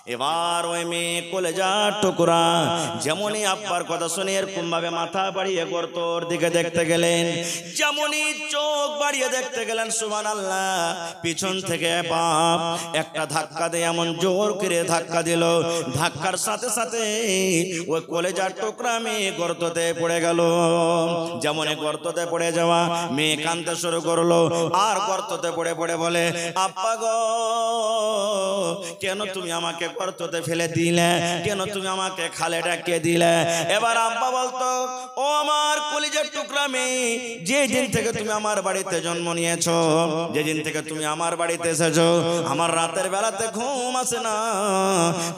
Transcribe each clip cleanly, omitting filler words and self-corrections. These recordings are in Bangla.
এবার ওই মেয়ে কলেজার টুকরা যেমনই আব্বার কথা শুনে এরকম ভাবে মাথা বাড়িয়ে গর্তর দিকে দেখতে গেলেন, যেমনই চোখ বাড়িয়ে দেখতে গেলেন, সুবহানাল্লাহ, পিছন থেকে বাপ একটা ধাক্কা দিয়ে এমন জোর করে ধাক্কা দিল, ধাক্কার সাথে সাথে ওই কলেজার টুকরা মেয়ে গর্ততে পড়ে গেল। যেমনই গর্ততে পড়ে যাওয়া, মেয়ে কাঁদতে শুরু করলো আর গর্ততে পড়ে পড়ে বলে, আব্বা গো, কেন তুমি আমাকে গর্ততে ফেলে দিলে, কেন তুমি আমাকে খালে ডাকিয়ে দিলে? এবার আব্বা বলতো, ও আমার কলিজার টুকরা মেয়ে, যে দিন থেকে তুমি আমার বাড়িতে জন্ম নিয়েছো, যে দিন থেকে তুমি আমার বাড়িতে এসেছো, আমার রাতের বেলাতে ঘুম আসে না,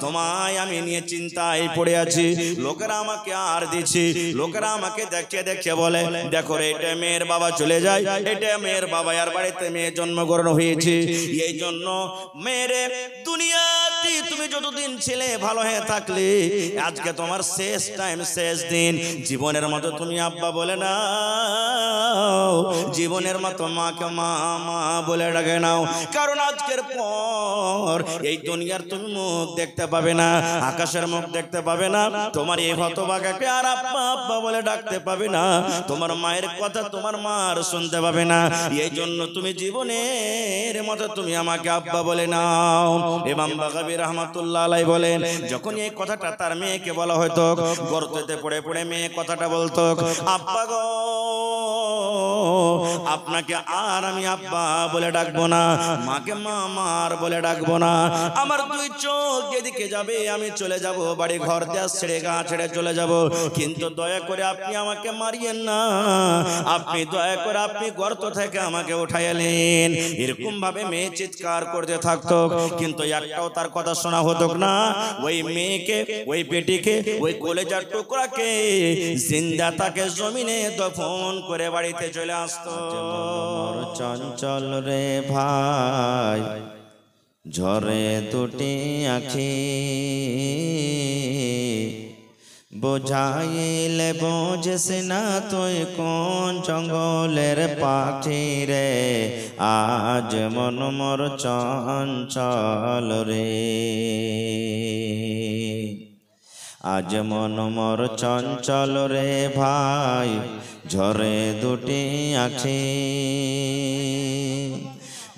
তোমায় আমি নিয়ে চিন্তায় পড়ে আছি। লোকেরা আমাকে আর দিচ্ছি, লোকেরা আমাকে দেখে দেখে বলে, দেখো রে, এটা মেয়ের বাবা চলে যায়, এটা মেয়ের বাবা, আর বাড়িতে মেয়ে জন্মগ্রহণ হয়েছে। এই জন্য মেয়েরে দুনিয়াতে তুমি যতদিন ছেলে ভালো হয়ে থাকলে, আজকে তোমার শেষ টাইম, শেষ দিন, জীবনের মতো তুমি আব্বা বলে না, জীবনের মতো মাকে মা মা বলে ডাকে নাও, কারণ আজকের পর এই দুনিয়ার তুমি মুখ দেখতে পাবে না, আকাশের মুখ দেখতে পাবে না, তোমার এই হতভাগাকে আর আব্বা আব্বা বলে ডাকতে পাবে না, তোমার মায়ের কথা তোমার মার শুনতে পাবে না। এই জন্য তুমি জীবনের মতো তুমি আমাকে আব্বা বলে নাও। ইমাম বাগাবী রাহমাতুল্লাহ আলাইহি বলেন, যখন এই কথাটা তার মেয়েকে বলা হতো, গর্ততে পড়ে পড়ে মেয়ে কথাটা বলতো, আব্বা গো, আপনাকে আর আমি আব্বা বলে ডাকবো না, মাকে মা মার বলে ডাকবো না, আমার দুই চোখ যেদিকে যাবে আমি চলে যাব, বাড়ি ঘর দেশ ছেড়ে গা ছেড়ে চলে যাব, কিন্তু দয়া করে আপনি আমাকে মারিয়েন না, আপনি দয়া করে আপনি গর্ত থেকে আমাকে উঠাইলেন। এরকম ভাবে মেয়ে চিৎকার করতে থাকতো, কিন্তু একটাও তার কথা শোনা হতো না। ওই মেয়েকে, ওই বেটিকে, ওই কলেজার টুকরাকে জিন্দা তাকে জমিনে দফন করে বাড়িতে চলে আসতো। চঞ্চল রে ভাই, ঝরে দুটি আখি, বোঝাইলে বোঝিস না তুই কোন জঙ্গলের পাখি রে, আজ মন মোর চঞ্চল রে, আজ মন মোর চঞ্চল রে ভাই, ঝরে দুটি আখি,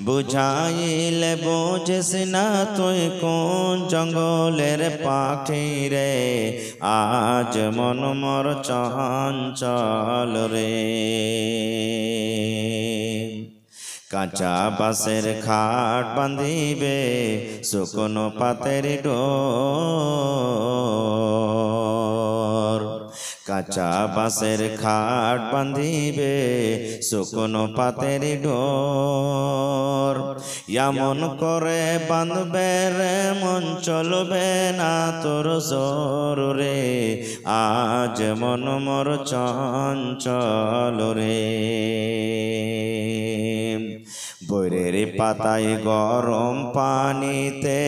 বুঝাইলে বোঝিস না তুই কোন জঙ্গলের পাখি রে, আজ মন মোর চঞ্চল রে। কাঁচা বাঁশের খাট বাঁধিবে, শুকনো পাতের ডোর, কাঁচা বাঁশের খাট বাঁধিবে, শুকনো পাতের ডোর, এমন করে বাঁধবে রে মন চলবে না তোর জোর রে, আজ মন মোর চঞ্চল রে। বৈরের পাতায় গরম পানিতে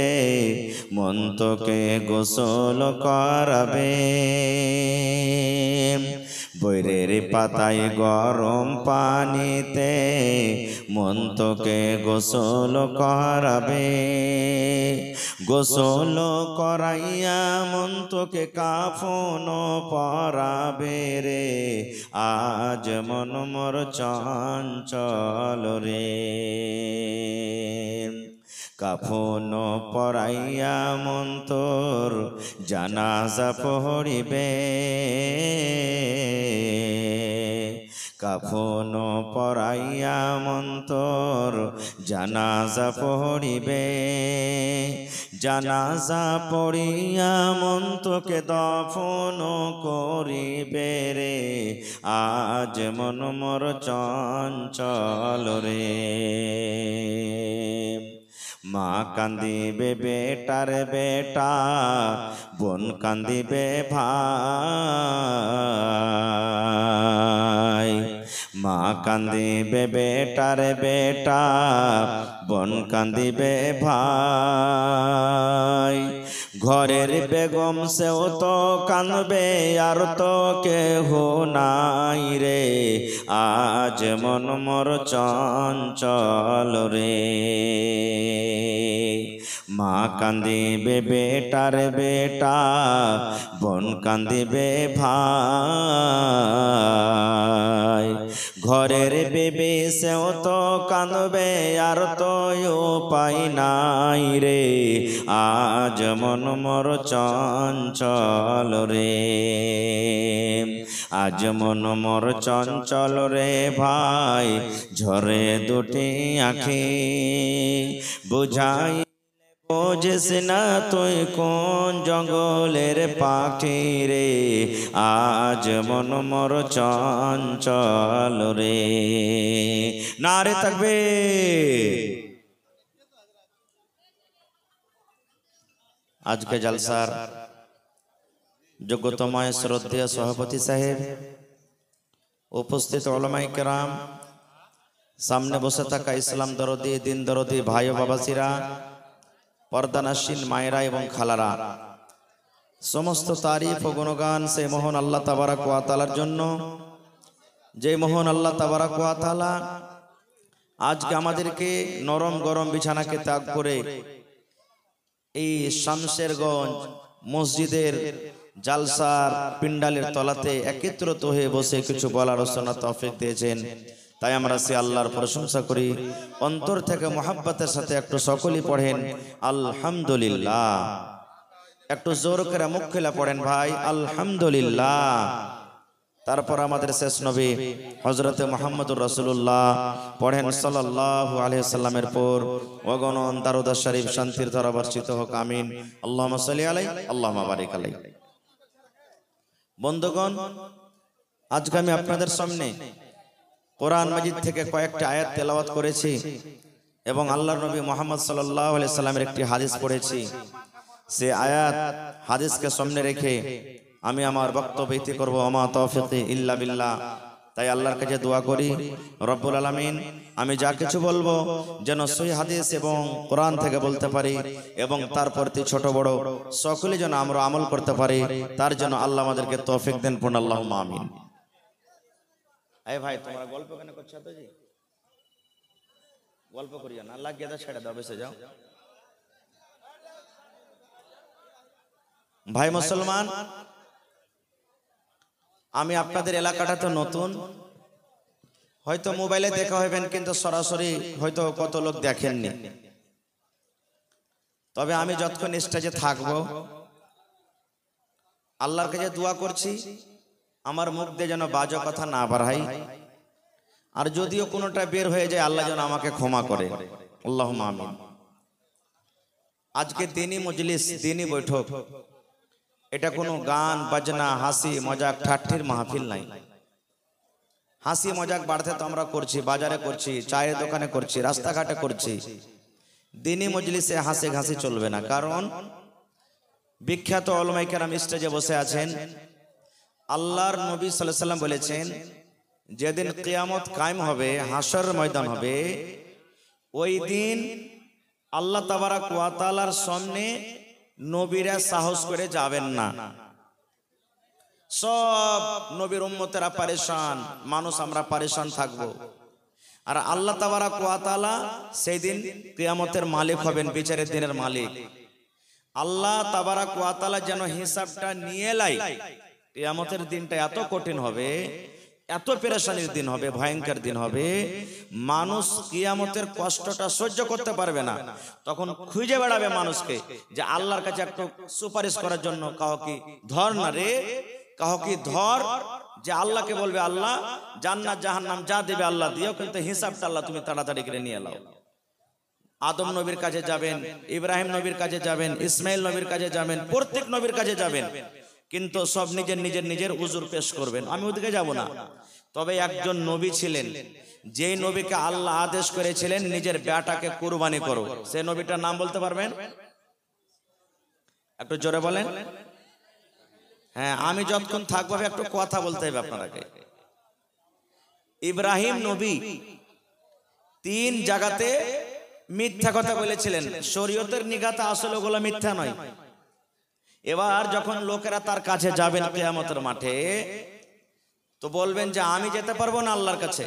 মন তোকে গোসল করাবে, বৈরের পাতায় গরম পানিতে মন তোকে গোসল করাবে, গোসল করাইয়া মন তোকে কাফন পরাবে রে, আজ মন মোর চঞ্চল রে। কাফন পরাইয়া মন তোর জানাজা পড়িবে, কাফন পরাইয়া মন তোর জানাজা পড়িবে, জানাজা পড়িয়া মন তোকে দফন করিবে রে, আজ মন মোর চঞ্চল রে। মা কান্দিবে বেটার বেটা, বোন কান্দিবে ভাই, মা কান্দিবে বেটার বেটা, বোন কান্দিবে ভাই, ঘরের বেগম সেও তো কাঁদবে আর তো কেহ নাই রে, আজ মন মোর চঞ্চল রে। মা কান্দিবে বেটার বেটা, বোন কান্দিবে ভাই, ঘরের বেবি সেও তো কাঁদবে আর তো উপায় নাই রে, আজ মন মোর চঞ্চল রে, আজ মন মোর চঞ্চল রে ভাই, ঝরে দুটি আঁখি বুঝাই বুঝিস না তুই কোন জঙ্গলের পাখি রে, আজ মন মোর চঞ্চল রে। নারে তাকবীর। আজকে জলসার যোগ্যতমায় শ্রদ্ধেয় সভাপতি সাহেব, উপস্থিত উলামায়ে কেরাম, সামনে বসে থাকা ইসলাম দরদি দিন দরদি ভাই ও বাবাজিরা, পর্দানাসীন মায়েরা এবং খালারা, সমস্ত তারিফ ও গুণগান সেই মহান আল্লাহ তাবারাক ওয়া তাআলার জন্য, যে মহান আল্লাহ তাবারাক ওয়া তাআলা আজকে আমাদেরকে নরম গরম বিছানাকে ত্যাগ করে এই শামশেরগঞ্জ মসজিদের জালসার পিন্ডালের তলাতে একত্রিত হয়ে বসে কিছু বলার শোনার তৌফিক দিয়েছেন। তাই আমরা সে আল্লাহর প্রশংসা করি, অন্তর থেকে মোহাব্বতের সাথে একটু সকলেই পড়েন আলহামদুলিল্লাহ। একটু জোর করে মুখ খুলে পড়েন ভাই আলহামদুলিল্লাহ। তারপর আমাদের শেষ নবী হযরতে মুহাম্মদুর রাসূলুল্লাহ পড়েন সাল্লাল্লাহু আলাইহি সাল্লামের পর অগণন দারুদ শরীফ শান্তির ধারা বর্ষিত হোক, আমিন। আল্লাহুম্মা সাল্লি আলাইহি আল্লাহুম্মা বারিক আলাইহি। বন্ধুগণ, আজকে আমি আপনাদের সামনে কোরআন মাজিদ থেকে কয়েকটি আয়াত তেলাওয়াত করেছি এবং আল্লাহর নবী মুহাম্মদ সাল্লাল্লাহু আলাইহি সাল্লামের একটি হাদিস পড়েছি। সে আয়াত হাদিসকে সামনে রেখে আমি আমার বক্তব্য ইতি করব, আমা তৌফিকি ইল্লা বিল্লাহ। তাই আল্লাহর কাছে দোয়া করি রব্বুল আলামিন আমি যা কিছু বলবো যেন সহিহ হাদিস এবং কোরআন থেকে বলতে পারি এবং তার প্রতি ছোট বড় সকলে যেন আমরা আমল করতে পারি, তার জন্য আল্লাহ আমাদেরকে তৌফিক দেন, পূর্ণ আল্লাহুম্মা আমিন। এই ভাই তোমরা গল্প কেন করছো তো জি? গল্প করিয়া না, লাগিয়ে দাও, ছেড়ে দাও, বেঁচে যাও। ভাই মুসলমান, আমি আপনাদের এলাকাটা তো নতুন, হয়তো মোবাইলে দেখা হবেন কিন্তু সরাসরি হয়তো কত লোক দেখেননি। তবে আমি যতক্ষণ স্টেজে থাকবো আল্লাহর কাছে দোয়া করছি আমার মুখ দিয়ে যেন বাজে কথা না বাড়াই, আর যদিও কোনোটা বের হয়ে যায় আল্লাহ যেন আমাকে ক্ষমা করে, আল্লাহুম্মা আমিন। আজকে দিনী মজলিস, দিনী বৈঠক, এটা কোনো গান বাজনা হাসি মজাক ঠাট্টির মাহফিল নাই। হাসি মজাক বাড়তে তো আমরা করছি, বাজারে করছি, চায়ের দোকানে করছি, রাস্তাঘাটে করছি। দিনী মজলিসে হাসি ঘাসি চলবে না, কারণ বিখ্যাত উলামায়ে কেরাম স্টেজে বসে আছেন। আল্লাহর নবী সাল্লাল্লাহু আলাইহি সাল্লাম বলেছেন যেদিন কিয়ামত কায়েম হবে, হাসর ময়দান হবে, ওই দিন আল্লাহ তাবারাক ওয়া তাআলার সামনে নবীরা সাহস করে যাবেন না। সব নবীর উম্মতেরা পরেশান, মানুষ আমরা পরেশান থাকবো। আর আল্লাহ তাবারাক ওয়া তাআলা সেই দিন কিয়ামতের মালিক হবেন, বিচারের দিনের মালিক। আল্লাহ তাবারাক ওয়া তাআলা যেন হিসাবটা নিয়ে লাই। কিয়ামতের দিনটা এত কঠিন হবে, এত পেরেশানির দিন হবে, ভয়ঙ্কর দিন হবে, মানুষ কিয়ামতের কষ্টটা সহ্য করতে পারবে না। তখন খুঁজে বেড়াবে মানুষকে যে আল্লাহর কাছে একটু সুপারিশ করার জন্য, কাউকে ধর না রে, কাউকে ধর, যে আল্লাহকে বলবে আল্লাহ জান্নাত জাহান্নাম যা দেবে আল্লাহ দিও, কিন্তু হিসাবটা আল্লাহ তুমি তাড়াতাড়ি করে নিয়ে নাও। আদম নবীর কাছে যাবেন, ইব্রাহিম নবীর কাছে যাবেন, ইসমাইল নবীর কাছে যাবেন, প্রত্যেক নবীর কাছে যাবেন, কিন্তু সব নিজের নিজের নিজের উজুর পেশ করবেন। আমি ওদিকে যাব না। তবে একজন নবী ছিলেন, যেই নবীকে আল্লাহ আদেশ করেছিলেন নিজের বেটাকে কুরবানি করো, সেই নবীটার নাম বলতে পারবেন? একটু জোরে বলেন। হ্যাঁ, আমি যতক্ষণ থাকবো একটু কথা বলতে হবে আপনারাকে। ইব্রাহিম নবী 3 জায়গাতে মিথ্যা কথা বলেছিলেন, শরীয়তের নিগাতে আসলে ওগুলো মিথ্যা নয়। এবার যখন লোকেরা তার কাছে যাবেন কিয়ামতের মাঠে, তো বলবেন যে আমি যেতে পারবো না আল্লাহর কাছে।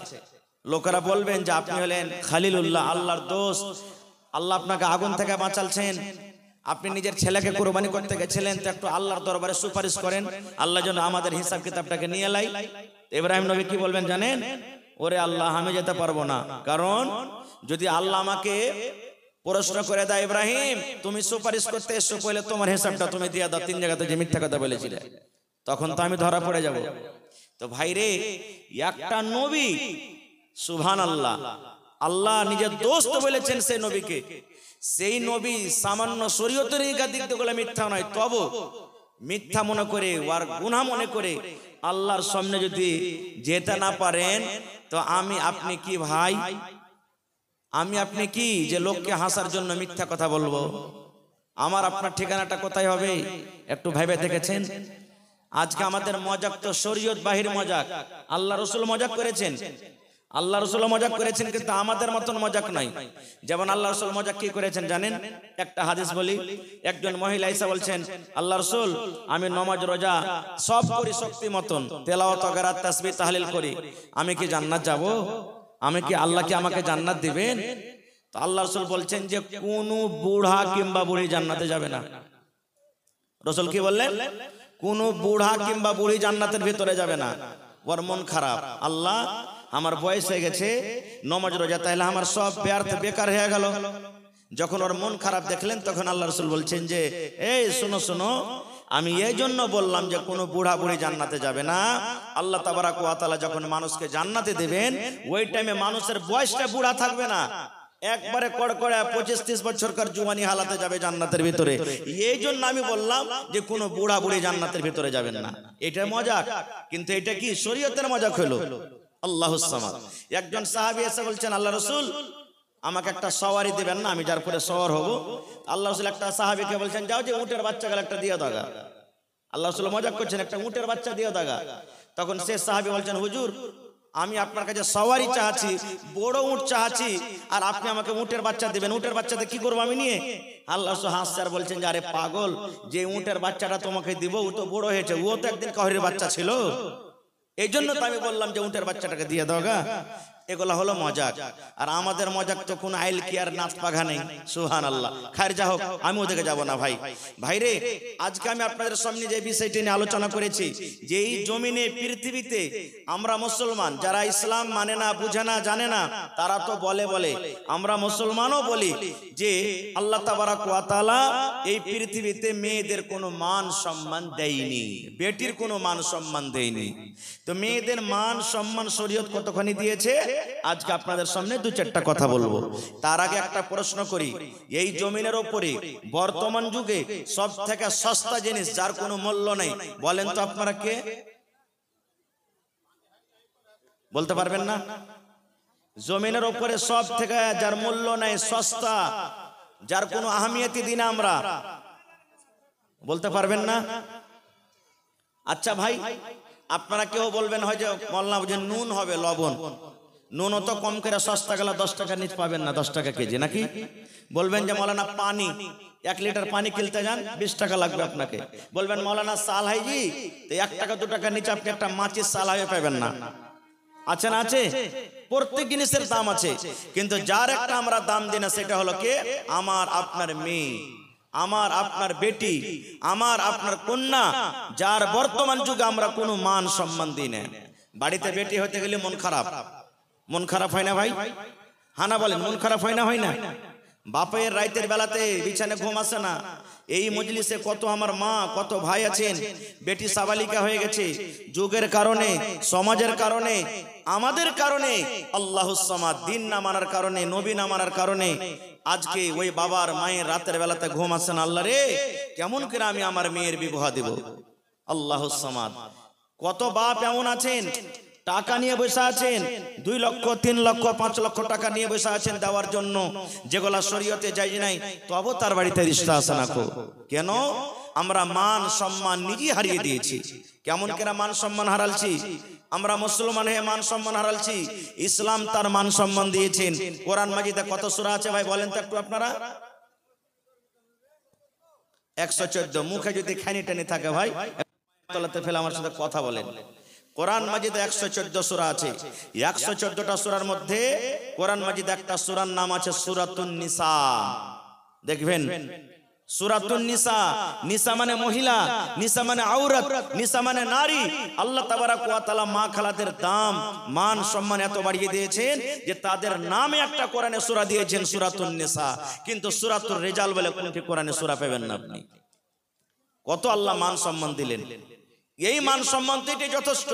লোকেরা বলবেন যে আপনি হলেন খলিলুল্লাহ, আল্লাহর দোস্ত, আল্লাহ আপনাকে আগুন থেকে বাঁচালছেন, আপনি নিজের ছেলেকে কুরবানি করতে গেছিলেন, তো একটু আল্লাহর দরবারে সুপারিশ করেন, আল্লাহ যেন আমাদের হিসাব কিতাবটাকে নিয়ে লাই। ইব্রাহিম নবী কি বলবেন জানেন? ওরে আল্লাহ, আমি যেতে পারবো না, কারণ যদি আল্লাহ আমাকে প্রশ্ন করে দেয়, ইব্রাহিম তুমি সুপারিশ করতে এসো, পহলে তোমার হিসাবটা তুমি দিয়ে দাও, 3 জায়গাতে যে মিথ্যা কথা বলেছিলে, তখন তো আমি ধরা পড়ে যাব। তো ভাই রে, একটা নবী, সুবহানাল্লাহ, আল্লাহ নিজের দোস্ত বলেছেন সেই নবীকে, সেই নবী সামান্য শরীয়তের দিক দিয়ে মিথ্যা নয়, তবু মিথ্যা মনে করে আর গুনাহ মনে করে আল্লাহর সামনে যদি যেতে না পারেন, তো আমি আপনি কি ভাই, আমি আপনি কি যে লোককে হাসার জন্য মিথ্যা কথা বলবো? আমার আপনার ঠিকানাটা কোথায় হবে? একটু ভেবে দেখেছেন? আজকে আমাদের মজাক তো শরীয়ত বাহির মজাক, আল্লাহ রসুল মজাক করেছেন, আল্লাহ রসুল মজাক করেছেন, কিন্তু আমাদের মতন মজাক নাই। যেমন আল্লাহ রসুল মজাক কি করেছেন জানেন? একটা হাদিস বলি, একজন মহিলা এসে বলছেন, আল্লাহ রসুল আমি নামাজ রোজা সব করি শক্তি মতন, তেলাওয়াত ওয়াগেরা তাসবিহ তাহলিল করি, আমি কি জান্নাত যাব? আমি কি আল্লাহ কি আমাকে জান্নাত দিবেন? তো আল্লাহ রসুল বলছেন যে কোন বুড়া কিংবা বুড়ি জান্নাতে যাবে না। রসুল কি বললেন? কোন বুড়া কিংবা বুড়ি জান্নাতের ভিতরে যাবে না। ওর মন খারাপ, আল্লাহ আমার বয়স হয়ে গেছে, নামাজ রোজা তাহলে আমার সব ব্যর্থ বেকার হয়ে গেল। যখন ওর মন খারাপ দেখলেন, তখন আল্লাহ রসুল বলছেন যে এই শোনো শোনো, আমি এই জন্য বললাম যে কোনো বুড়া বুড়ি জান্নাতে যাবে না। আল্লাহ তাবারাক ওয়া তাআলা যখন মানুষকে জান্নাতে দেবেন, ওই টাইমে মানুষের বয়সটা বুড়া থাকবে না, একবারে কড়কড়া 25-30 বছরকার জুয়ানি হালাতে যাবে জান্নাতের ভিতরে। এই জন্য আমি বললাম যে কোনো বুড়া বুড়ি জান্নাতের ভিতরে যাবেন না। এটা মজাক, কিন্তু এটা কি শরীয়তের মজাক হলো? আল্লাহুস সামাদ। একজন সাহাবী এসে বলছেন, আল্লাহ রাসূল আমাকে একটা সওয়ারি দিবেন না, আমি যার পরে সওয়ার হব। আল্লাহ রাসূল একটা সাহাবীকে বলছেন, যাও যে উটের বাচ্চাকে একটা দিয়ে দাও। আল্লাহ রাসূল মজাক করছেন, একটা উটের বাচ্চা দিয়ে দাও। তখন সে সাহাবী বলছেন, হুজুর আমি আপনার কাছে সওয়ারি চাচ্ছি, বড় উট চাচ্ছি, আর আপনি আমাকে উটের বাচ্চা দিবেন, উটের বাচ্চাতে কি করবো আমি নিয়ে? আল্লাহ রাসূল হাসছেন, বলছেন যে আরে পাগল, যে উটের বাচ্চাটা তোমাকে দিব ও তো বড় হয়েছে, ও তো একদিন কাহরির বাচ্চা ছিল, এই জন্য তো আমি বললাম যে উটের বাচ্চাটাকে দিয়ে দাও গা। এগুলা হলো মজাক। আর আমাদের মজাক তো কোন আইল কি আর নাচ পাঘা নেই। সুবহানাল্লাহ। খায়ের যা হোক, আমি ওদিকে যাব না ভাই। ভাইরে, আজকে আমি আপনাদের সামনে যে বিষয়টি নিয়ে আলোচনা করেছি, যে এই জমিনে পৃথিবীতে আমরা মুসলমান যারা ইসলাম মানে না, বুঝে না, জানে না, তারা তো বলে আমরা মুসলমানও বলি যে আল্লাহ তাবারাক ওয়া তাআলা এই পৃথিবীতে মেয়েদের কোনো মান সম্মান দেয়নি, বেটির কোনো মান সম্মান দেয়নি। তো মেয়েদের মান সম্মান শরীয়ত কতখানি দিয়েছে, আজকে আপনাদের সামনে 2-4টা কথা বলবো। তার আগে একটা প্রশ্ন করি, এই জমিনের উপরে বর্তমান যুগে সব থেকে সস্তা জিনিস যার কোনো মূল্য নেই, বলেন তো আপনারা কে? বলতে পারবেন না? জমিনের উপরে সব থেকে যার মূল্য নেই, সস্তা, যার কোনো আহমিয়তি দিন আমরা, বলতে পারবেন না? আচ্ছা ভাই, আপনারা কেউ বলবেন হয়তো মোল্লা যে নুন হবে, লবণ, নুনও তো কম করে সস্তা গেলে 10 টাকা নিচ পাবেন না, 10 টাকা কেজি নাকি? বলবেন যে মৌলানা পানি, 1 লিটার পানি কিনতে যান 20 টাকা লাগবে আপনাকে। বলবেন মৌলানা সাল হাইজি, তো 1 টাকা 2 টাকা নিচে আপনি একটা মাছির সাল হাই পাবেন না। আছে না? আছে। প্রত্যেক জিনিসের দাম আছে, কিন্তু যার একটা আমরা দাম দিই না, সেটা হলো কে? আমার আপনার মেয়ে, আমার আপনার বেটি, আমার আপনার কন্যা, যার বর্তমান যুগে আমরা কোনো মান সম্মান দিই না। বাড়িতে বেটি হতে গেলে মন খারাপ, মন খারাপ হয় না ভাই? হানা বলেন, মন খারাপ হয় না? হয় না? বাপের রাতের বেলাতে বিছানে ঘুম আসে না। এই মজলিসে কত আমার মা, কত ভাই আছেন, বেটি সাবালিকা হয়ে গেছে, যুগের কারণে, সমাজের কারণে, আমাদের কারণে, আল্লাহুস সামাদ দিন না মানার কারণে, নবী না মানার কারণে আজকে ওই বাবার মায়ের রাতের বেলাতে ঘুম আসে না। আল্লাহ রে, কেমন করে আমি আমার মেয়ের বিবাহ দেব? আল্লাহুস সামাদ। কত বাপ এমন আছেন, টাকা নিয়ে বসে আছেন, 2 লক্ষ 3 লক্ষ 5 লক্ষ টাকা নিয়ে বসে আছেন দেওয়ার জন্য, যেগুলা শরীয়তে জায়েজ নাই, তবে তার বাড়িতে রিশতা আসে না। কেন? আমরা মান সম্মান নিজেই হারিয়ে দিয়েছি। কেমন করে মান সম্মান হারালছি? আমরা মুসলমান হয়ে মান সম্মান হারালছি। ইসলাম তার মান সম্মান দিয়েছেন। কোরআন মাজিদে কত সূরা আছে ভাই বলেন তো একটু আপনারা? 114। মুখে যদি খানি টানি থাকে ভাই তলাতে ফেলে আমার সাথে কথা বলেন। কোরআন মাজিদে 114 সূরা আছে। 114টা সূরার মধ্যে কোরআন মাজিদে একটা সূরার নাম আছে সূরাতুন নিসা। দেখবেন সূরাতুন নিসা, নিসা মানে মহিলা, নিসা মানে আওরাত, নিসা মানে নারী। আল্লাহ তাবারাক ওয়া তাআলা মা খালাদের দাম মান সম্মান এত বাড়িয়ে দিয়েছেন যে তাদের নামে একটা কোরআনে সূরা দিয়েছেন সূরাতুন নিসা। কিন্তু সূরাতুর রিজাল বলে কোনটি কোরআনে সূরা পাবেন না আপনি। কত আল্লাহ মান সম্মান দিলেন। এই মান সম্মান থেকে যথেষ্ট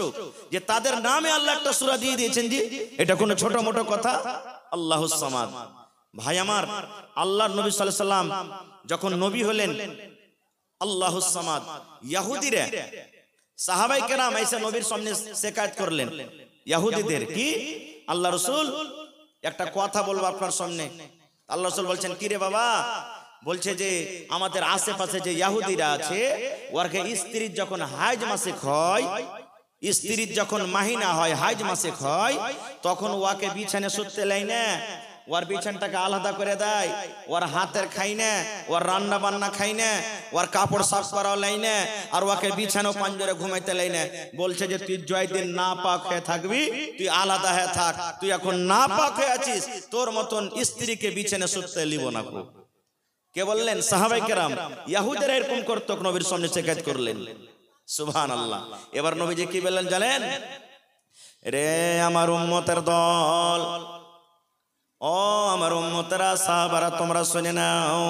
যে তাদের নামে আল্লাহ একটা সূরা দিয়ে দিয়েছেন। জি, এটা কোনো ছোট মোটো কথা? আল্লাহুস সামাদ। ভাই আমার, আল্লাহর নবী সাল্লাল্লাহু আলাইহি সাল্লাম যখন নবী হলেন, আল্লাহুস সামাদ, ইহুদিরা সাহাবায়ে কেরাম এসে নবীর সামনে শিকায়ত করলেন ইহুদিদের, কি আল্লাহ রাসূল একটা কথা বলবো আপনার সামনে। আল্লাহ রাসূল বলছেন, কি রে বাবা? বলছে যে আমাদের আশেপাশে যে ইহুদিরা আছে, ওরকে স্ত্রীর যখন হাইজ মাসিক হয়, স্ত্রীর যখন মাহিনা হয়, হাইজ মাসিক হয়, তখন ওকে বিছানে শুতে লাই না, ওর বিছানটাকে আলাদা করে দেয়, ওর হাতের খাই না, ওর রান্না বান্না খাই না, ওর কাপড় সাফ করাও লাই না, আর ওকে বিছানো পাঞ্জরে ঘুমাইতে লাই না। বলছে যে তুই জয় দিন না পাক হয়ে থাকবি, তুই আলাদা হয়ে থাক, তুই এখন না পাক হয়ে আছিস, তোর মতন স্ত্রীকে বিছানে শুতে লিব না। কে বললেন? সাহাবায়ে কেরাম। ইহুদিরা এরকম করত, নবীর সামনে শিকায়ত করলেন। সুবহানাল্লাহ। এবার নবীজি কি বললেন জানেন? রে আমার উম্মতের দল, ও আমার উম্মতেরা, সাহাবারা, তোমরা শুনে নাও,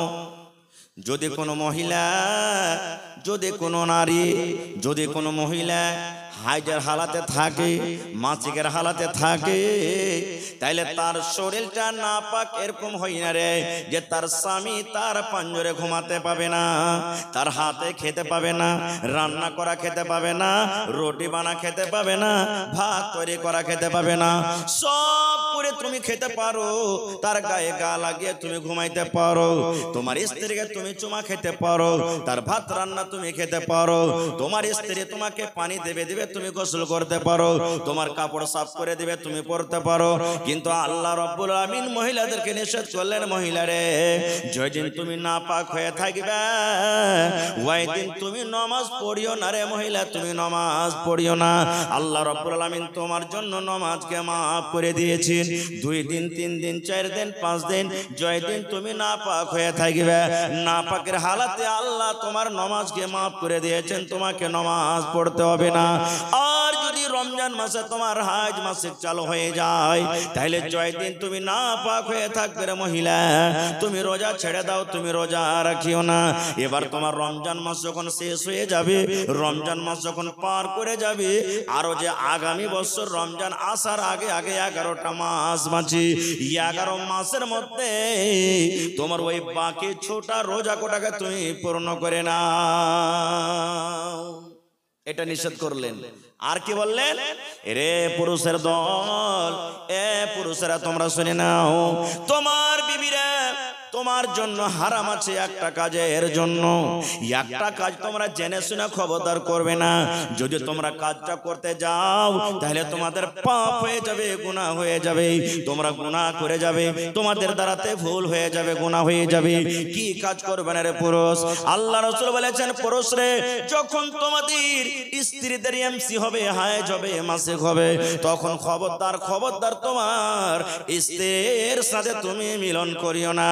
যদি কোনো মহিলা, যদি কোনো নারী, যদি কোনো মহিলা হাইজের হালাতে থাকে, মাসিকের হালাতে থাকে, তাইলে তার শরীরটা নাপাক এরকম হয় না রে যে তার স্বামী তার পাঞ্জরে ঘুমাতে পাবে না, তার হাতে খেতে পাবে না, রান্না করা খেতে পাবে না, রুটি বানা খেতে পাবে না, ভাত তৈরি করা খেতে পাবে না। সব করে তুমি খেতে পারো, তার গায়ে গা লাগিয়ে তুমি ঘুমাইতে পারো, তোমার স্ত্রীকে তুমি চুমা খেতে পারো, তার ভাত রান্না তুমি খেতে পারো, তোমার স্ত্রী তোমাকে পানি দেবে দেবে তুমি গোসল করতে পারো, তোমার কাপড় সাফ করে দিবে তুমি পরতে পারো। কিন্তু আল্লাহ রাব্বুল আমিন মহিলাদেরকে নিষেধ করলেন, মহিলা রে, যেদিন তুমি নাপাক হয়ে থাকবে ওই দিন তুমি নামাজ পড়িও না রে মহিলা, তুমি নামাজ পড়িও না। আল্লাহ রাব্বুল আমিন তোমার জন্য নামাজকে maaf করে দিয়েছেন। 2 দিন 3 দিন 4 দিন 5 দিন যেদিন তুমি নাপাক হয়ে থাকবে, নাপাকের হালাতে আল্লাহ তোমার নামাজকে maaf করে দিয়েছেন, তোমাকে নামাজ পড়তে হবে না। আর যদি রমজান মাসে তোমার হাজ মাসিক চালু হয়ে যায়, তাহলে যেদিন তুমি নাপাক হয়ে থাকবে রে মহিলা, তুমি রোজা ছেড়ে দাও, তুমি রোজা রাখিও না। এবার তোমার রমজান মাস যখন শেষ হয়ে যাবে, রমজান মাস যখন পার করে যাবে, আরো যে আগামী বছর রমজান আসার আগে আগে 11টা মাস বাঁচি, 11 মাসের মধ্যে তোমার ওই বাকি ছোটা রোজা কোটাকে তুমি পূর্ণ করে নাও। এটা নিষেধ করলেন। আর কি বললেন? রে পুরুষের দল, এ পুরুষেরা তোমরা শুনে নাও, তোমার বিবিরা তোমার জন্য হারাম আছে একটা কাজের জন্য, একটা কাজ তোমরা জেনে শুনে খবরদার করবে না। যদি তোমরা কাজটা করতে যাও তাহলে তোমাদের পাপ হয়ে যাবে, গুনাহ হয়ে যাবে, তোমরা গুনাহ করে যাবে, তোমাদের দ্বারাতে ভুল হয়ে যাবে, গুনাহ হয়ে যাবে। কি কাজ করবে না রে পুরুষ? আল্লাহ রাসূল বলেছেন, পুরুষ রে, যখন তোমাদের স্ত্রীদের এমসি হবে, হায়েজ হবে, মাসিক হবে, তখন খবরদার খবরদার তোমার স্ত্রীর সাথে তুমি মিলন করিও না,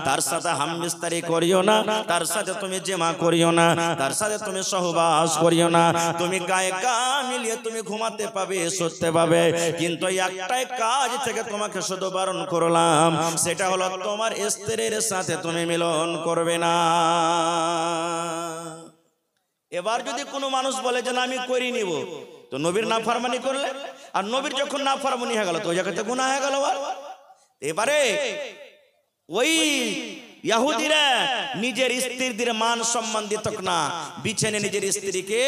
তার সাথে হামবিস্তারি করিও না, তার সাথে তুমি জেমা করিও না, তার সাথে তুমি সহবাস করিও না। তুমি গায়ে গা মিলিয়ে তুমি ঘুমাতে পাবে, শুতে পাবে, কিন্তু একটাই কাজ থেকে তোমাকে শুধু বারণ করলাম, সেটা হলো তোমার স্ত্রীর সাথে তুমি মিলন করবে না। এবার যদি কোনো মানুষ বলে যে না আমি করি নিব, তো নবীর নাফরমানি করলে, আর নবীর যখন নাফরমানি হয়ে গেল তো ওই জায়গাতে গুনাহ হয়ে গেল। এবারে ওই ইহুদিরা নিজের স্ত্রীদের মান সম্মান দিত না, বিছানে নিজের স্ত্রীকে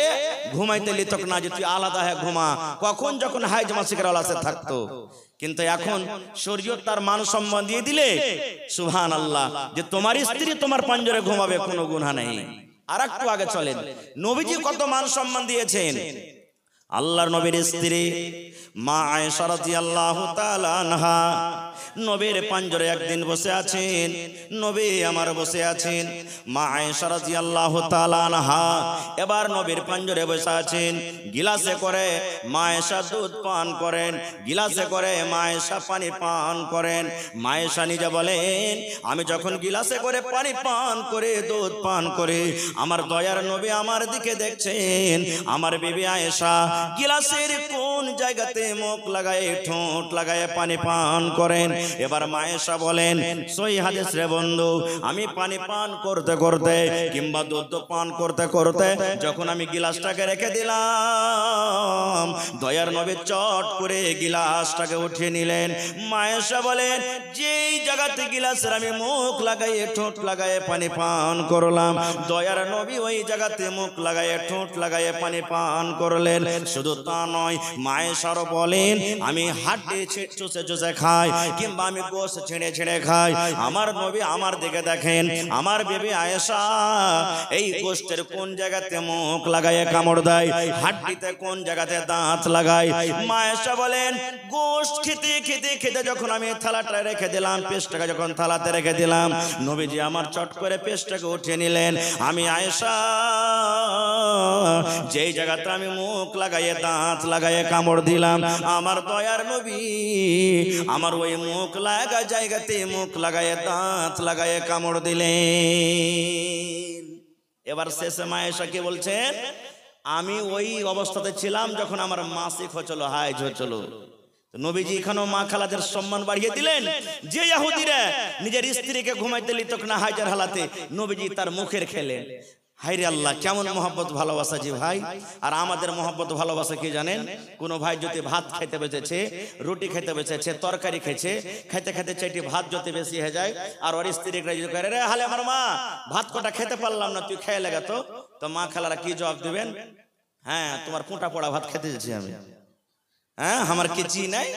ঘুমাইতে দিত না যে তুই আলাদা হয়ে ঘুমা, কখন যখন হাইজ মাসিকের আলাসে থাকতো। কিন্তু এখন শরীয়ত তার মান সম্মান দিয়ে দিলে, সুবহানাল্লাহ, যে তোমার স্ত্রী তোমার পাঞ্জরে ঘুমাবে, কোনো গুনাহ নেই। আর একটু আগে চলেন, নবীজি কত মান সম্মান দিয়েছেন। আল্লাহর নবীর স্ত্রী মা আয়েশা রাদিয়াল্লাহু তাআলা আনহা নবীর পাঞ্জরে একদিন বসে আছেন, নবী আমার বসে আছেন, মা আয়েশা রাদিয়াল্লাহু তাআলা আনহা এবার নবীর পাঞ্জরে বসে আছেন। গিলাসে করে মা আয়েশা দুধ পান করেন, গিলাসে করে মা আয়েশা পানি পান করেন। মা আয়েশা নিজে বলেন, আমি যখন গিলাসে করে পানি পান করে দুধ পান করে আমার দয়ার নবী আমার দিকে দেখছেন, আমার বিবি আয়েশা গিলাসের কোন জায়গাতে মুখ লাগায় ঠোঁট লাগায় পানি পান করেন। এবার মা আয়েশা বলেন, সহিহ হাদিস রে বন্ধু, আমি পানি পান করতে করতে কিংবা দুধ পান করতে করতে যখন আমি গিলাসটাকে রেখে দিলাম, দয়ার নবী চট করে গিলাসটাকে উঠিয়ে নিলেন। মা আয়েশা বলেন, যেই জায়গাতে গিলাসের আমি মুখ লাগাইয়ে ঠোঁট লাগাইয়ে পানি পান করলাম, দয়ার নবী ওই জায়গাতে মুখ লাগাইয়ে ঠোঁট লাগাইয়ে পানি পান করলেন। শুধু তা নয়, মা আয়েশারও বলেন, আমি হাড্ডি চুষে চুষে খাই কিংবা আমি গোশ ছেড়ে ছেড়ে খাই, আমার নবী আমার দিকে দেখেন, আমার বিবি আয়েশা এই গোশতের কোন জায়গাতে মুখ লাগাইয়ে কামড় দেয়, হাড্ডিতে কোন জায়গাতে দাঁত লাগায়। মা আয়েশা বলেন, গোশত খেতে খেতে খেতে যখন আমি থালাটা রেখে দিলাম, পেস্টটাকে যখন থালাতে রেখে দিলাম, নবীজি আমার চট করে পেস্টটাকে উঠিয়ে নিলেন। আমি আয়েশা যেই জায়গাতে আমি মুখ লাগাইয়ে দাঁত লাগাইয়ে কামড় দিলাম, আমার দয়ার নবী আমার ওই মুখ লাগা জায়গাতে মুখ লাগাইয়ে দাঁত লাগাইয়ে কামড় দিলেন। এবার শেষে মা আয়েশা কি বলছেন, আমি ওই অবস্থাতে ছিলাম যখন আমার মাসিক হচ্ছিল, হাইজ হচ্ছিল। নবীজি এখানেও মা খালাদের সম্মান বাড়িয়ে দিলেন। যে ইহুদিরা নিজের স্ত্রীকে ঘুমাইতে লিত না হাজার হালাতে, নবীজি তার মুখের খেলেন। হায়রে আল্লাহ, কেমন মহব্বত ভালোবাসা জি ভাই। আর আমাদের মহব্বত ভালোবাসা কি জানেন, কোন ভাই যদি ভাত খেতে বেঁচেছে, রুটি খেতে বেঁচেছে, তরকারি খেয়েছে, খেতে খেতে চাইটি ভাত যদি বেশি হয়ে যায় আর ওর স্ত্রী করে, রে হালে আমার মা ভাত কটা খেতে পারলাম না, তুই খেয়ে লেগে। তো মা খালারা কি জবাব দিবেন, হ্যাঁ তোমার কোটা পড়া ভাত খেতে যাচ্ছি আমি, হ্যাঁ আমার কি জি নাই।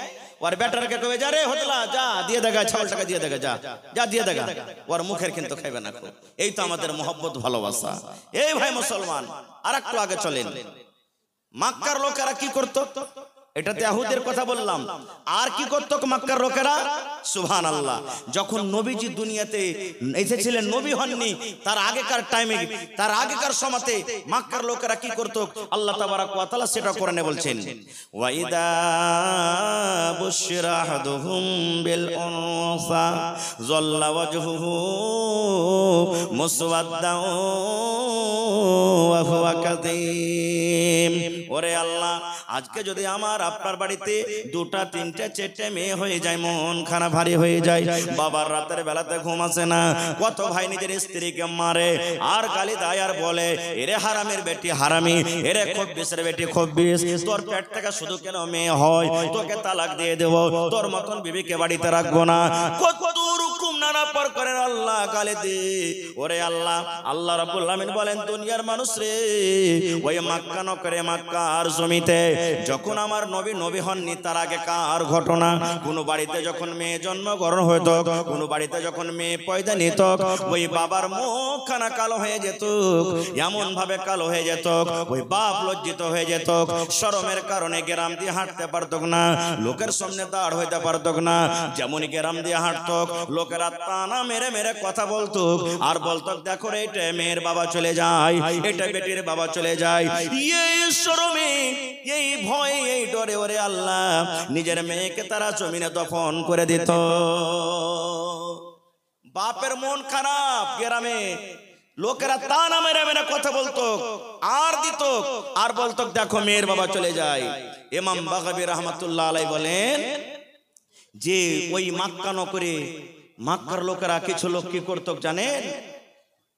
ওর বেটারকে কবে, যা রে হতলা যা দিয়ে দেখা, 6 টাকা দিয়ে দেখা, যা যা দিয়ে দেখা, ওর মুখের কিন্তু খাইবে না। এই তো আমাদের মহব্বত ভালোবাসা। এই ভাই মুসলমান, আর একটু আগে চলেন। মক্কার লোকেরা কি করতো, এটাতে ইহুদের কথা বললাম, আর কি করতো মক্কার লোকেরা, সুবহানাল্লাহ। যখন নবীজি দুনিয়াতে এসেছিলেন, নবী হননি, তার আগেকার টাইমে, তার আগেকার সময়তে মক্কার লোকেরা কি করতো, আল্লাহ তাবারাক ওয়া তাআলা সেটা কোরআনে বলছেন, ওয়া ইদা বুশিরা আহাদুহুম বিল উনসা যাল্লা ওয়াজহুহু মুসওয়াদ্দান ওয়া হুয়া কাযীম। ওরে আল্লাহ, আজকে যদি আমার আপনার বাড়িতে 2টা 3টা 4টে মেয়ে হয়ে যায়, মন খানা ভারী হয়ে যায়, বাবার রাতের বেলাতে ঘুম আসে না, কত ভাই নিজের স্ত্রীকে মারে আর গালি দেয় আর বলে, এরে হারামের বেটি হারামি, এরে খব্বিসের বেটি খব্বিস, তোর পেট থেকে শুধু কেন মেয়ে হয়, তোকে তালাক দিয়ে দেব, তোর মতন বিবিকে বাড়িতে রাখবো না, কত রকম নানা প্রকারের আল্লাহ গালি দে। ওরে আল্লাহ, আল্লাহ রাব্বুল আলামিন বলেন, দুনিয়ার মানুষ রে, ওই মক্কা নগরে মক্কার জমিতে যখন আমার নবী হননি তার আগে কার ঘটনা, কোন বাড়িতে যখন মেয়ে জন্মগ্রহণ হতো, কোন বাড়িতে যখন মেয়ে পয়দা নিত, ওই বাবার মুখখানা কালো হয়ে যেত, এমন ভাবে কালো হয়ে যেত, ওই বাপ লজ্জিত হয়ে যেত, শরমের কারণে গ্রাম দিয়ে হাঁটতে পারত না, লোকের সামনে দাঁড় হইতে পারত না। যেমন গ্রাম দিয়ে হাঁটত, লোকেরা তানা মেরে মেরে কথা বলতো আর বলতো, দেখো রে এটা মেয়ের বাবা চলে যায়, এটা বেটির বাবা চলে যায়। এই শরমে, এই ভয়ে, এই ডরে ওরে আল্লাহ নিজের মেয়েকে তারা জমিনে দফন করে দিত। বাপের মন খারাপ, গ্রামে লোকেরা তানা মেরে মেরে কথা বলতো আর দিত আর বলতো, দেখো মেয়ের বাবা চলে যায়। ইমাম বাগাবী রাহমাতুল্লাহ আলাইহি বলেন যে ওই মক্কা নগরে মক্কার লোকেরা কিছু লোক কি করতো জানেন,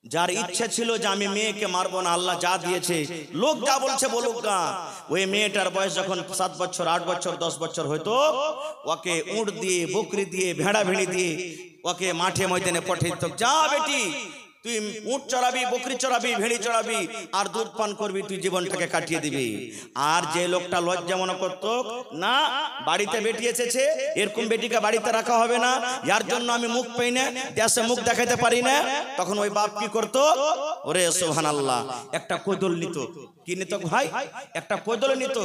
যার ইচ্ছা ছিল যে আমি মেয়েকে মারবো না, আল্লাহ যা দিয়েছে লোক যা বলছে বলুক না, ওই মেয়েটার বয়স যখন 7 বছর 8 বছর 10 বছর হইতো, ওকে উট দিয়ে বকরি দিয়ে ভেড়া ভেড়ি দিয়ে ওকে মাঠে ময়দানে পাঠিয়ে দিত, যা বেটি তুই উট চড়াবি, বকরি চড়াবি, ভেড়ি চড়াবি আর দুধ পান করবি, তুই জীবনটাকে কাটিয়ে দিবি। আর যে লোকটা লজ্জা মনে করত না বাড়িতে বেটি এসেছে, এরকম বেটিকে বাড়িতে রাখা হবে না, যার জন্য আমি মুখ পাই না, দেশে মুখ দেখাতে পারি না, তখন ওই বাপ কি করত? ওরে সুবহানাল্লাহ, একটা কোদল নিত। কি নিত ভাই? একটা কোদল নিত,